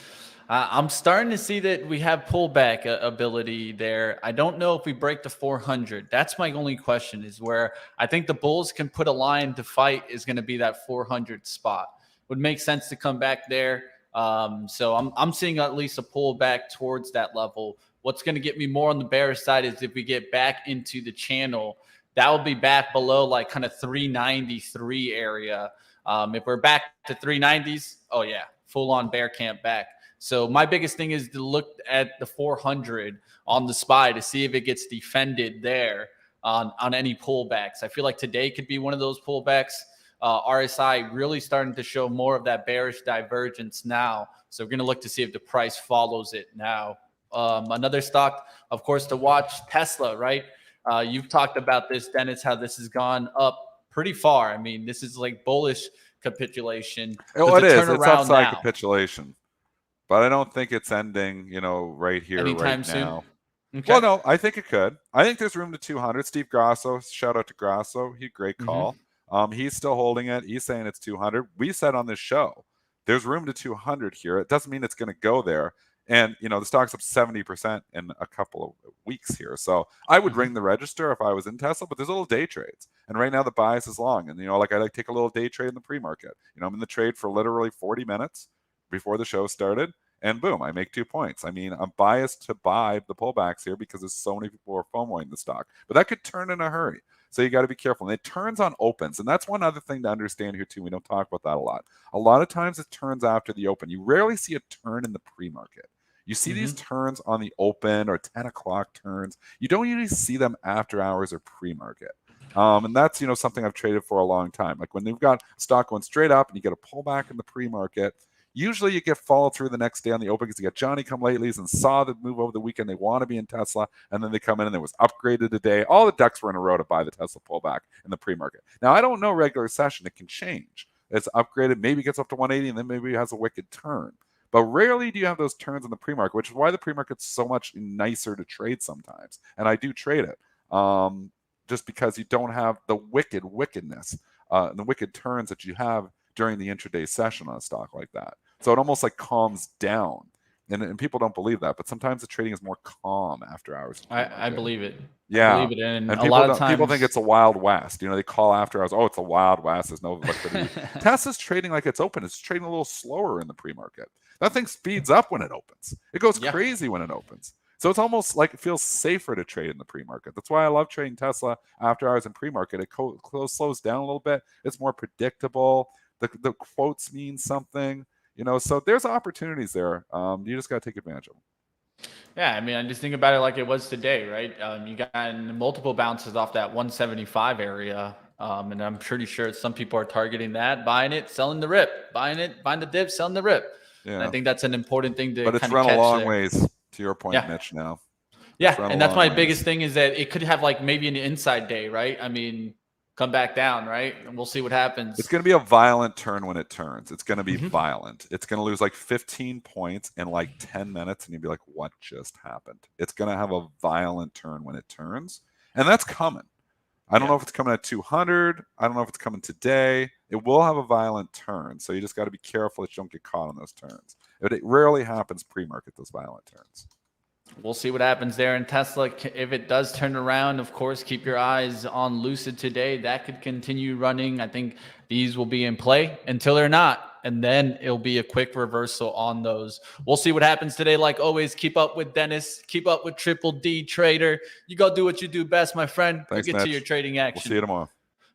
I'm starting to see that we have pullback ability there. I don't know if we break the 400. That's my only question, is where I think the Bulls can put a line to fight is going to be that 400 spot. Would make sense to come back there. So I'm seeing at least a pullback towards that level. What's going to get me more on the bearish side is if we get back into the channel, that will be back below like kind of 393 area. If we're back to 390s, oh yeah, full on bear camp back. So my biggest thing is to look at the 400 on the SPY to see if it gets defended there on any pullbacks. I feel like today could be one of those pullbacks. RSI really starting to show more of that bearish divergence now. So we're going to look to see if the price follows it now. Another stock, of course, to watch, Tesla, right? You've talked about this, Dennis, how this has gone up pretty far. I mean, this is like bullish capitulation. Oh, it is. It's upside capitulation. But I don't think it's ending, right here, anytime right soon. now. Okay. Well, no, I think it could. I think there's room to 200. Steve Grasso, shout out to Grasso. Great call. He's still holding it. He's saying it's 200. We said on this show, there's room to 200 here. It doesn't mean it's going to go there. And, the stock's up 70% in a couple of weeks here. So I would ring the register if I was in Tesla, but there's little day trades. And right now the bias is long. And, I like take a little day trade in the pre-market. I'm in the trade for literally 40 minutes before the show started. And boom, I make 2 points. I mean, I'm biased to buy the pullbacks here because there's so many people who are FOMOing the stock. But that could turn in a hurry. So you got to be careful. And it turns on opens. And that's one other thing to understand here, too. We don't talk about that a lot. A lot of times it turns after the open. You rarely see a turn in the pre-market. You see these turns on the open or 10 o'clock turns. You don't usually see them after hours or pre-market. And that's, something I've traded for a long time. Like when you've got stock going straight up and you get a pullback in the pre-market, usually you get follow through the next day on the open because you got Johnny come latelys and saw the move over the weekend. They want to be in Tesla, and then they come in and it was upgraded today. All the ducks were in a row to buy the Tesla pullback in the pre-market. Now, I don't know regular session. It can change. It's upgraded. Maybe it gets up to 180, and then maybe it has a wicked turn. But rarely do you have those turns in the pre-market, which is why the pre-market's so much nicer to trade sometimes. And I do trade it just because you don't have the wickedness and the wicked turns that you have during the intraday session on a stock like that. So it almost like calms down. And people don't believe that, but sometimes the trading is more calm after hours. I believe it. Yeah. I believe it. And a people lot of times people think it's a Wild West. They call after hours. Oh, it's a Wild West. There's no liquidity. Tesla's trading like it's open. It's trading a little slower in the pre-market. That thing speeds up when it opens. It goes crazy when it opens. So it's almost like it feels safer to trade in the pre-market. That's why I love trading Tesla after hours in pre-market. It slows down a little bit. It's more predictable. The quotes mean something. So there's opportunities there. You just got to take advantage of them. Yeah, I mean, I just think about it like it was today, right? You got multiple bounces off that 175 area, and I'm pretty sure some people are targeting that, buying it, selling the rip, buying the dip, selling the rip. Yeah. And I think that's an important thing to. But it's run a long ways, to your point, Mitch. Now. Yeah, and that's my biggest thing is that it could have like maybe an inside day, right? I mean, come back down, right? And we'll see what happens. It's going to be a violent turn when it turns. It's going to be violent. It's going to lose like 15 points in like 10 minutes, and you'll be like, what just happened? It's going to have a violent turn when it turns, and that's coming. I don't know if it's coming at 200. I don't know if it's coming today. It will have a violent turn, so you just got to be careful that you don't get caught on those turns. It rarely happens pre-market, those violent turns. We'll see what happens there in Tesla. If it does turn around, of course, keep your eyes on Lucid today. That could continue running. I think these will be in play until they're not. And then it'll be a quick reversal on those. We'll see what happens today. Like always, keep up with Dennis. Keep up with Triple D Trader. You go do what you do best, my friend. Thanks, Get Mitch. to your trading action. We'll see you tomorrow.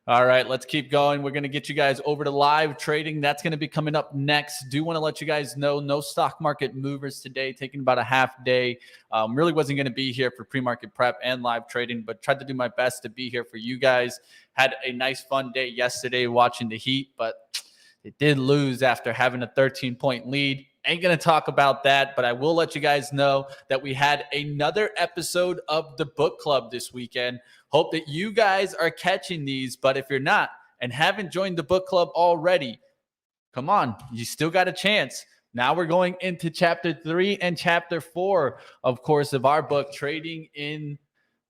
All right, let's keep going. We're going to get you guys over to live trading. That's going to be coming up next. Do want to let you guys know no stock market movers today, taking about a half day. Really wasn't going to be here for pre-market prep and live trading, but tried to do my best to be here for you guys. Had a nice fun day yesterday watching the Heat, but it did lose after having a 13-point lead. Ain't going to talk about that, but I will let you guys know that we had another episode of the book club this weekend. Hope that you guys are catching these, but if you're not and haven't joined the book club already, come on, you still got a chance. Now we're going into chapter 3 and chapter 4, of course, of our book, Trading in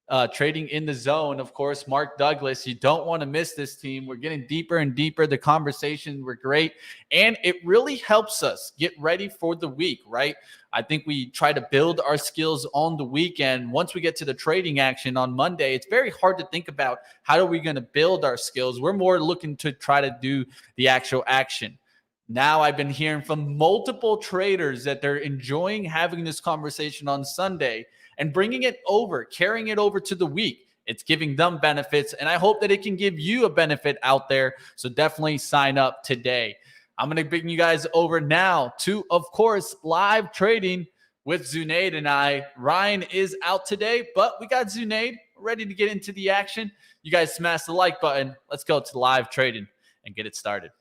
the Zone. Of course, Mark Douglas. You don't want to miss this team. We're getting deeper and deeper. The conversations were great, and it really helps us get ready for the week, right? I think we try to build our skills on the weekend. Once we get to the trading action on Monday, it's very hard to think about how are we going to build our skills. We're more looking to try to do the actual action. Now I've been hearing from multiple traders that they're enjoying having this conversation on Sunday and bringing it over, carrying it over to the week. It's giving them benefits, and I hope that it can give you a benefit out there. So definitely sign up today. I'm going to bring you guys over now to, of course, live trading with Zunaid and I. Ryan is out today, but we got Zunaid ready to get into the action. You guys smash the like button. Let's go to live trading and get it started.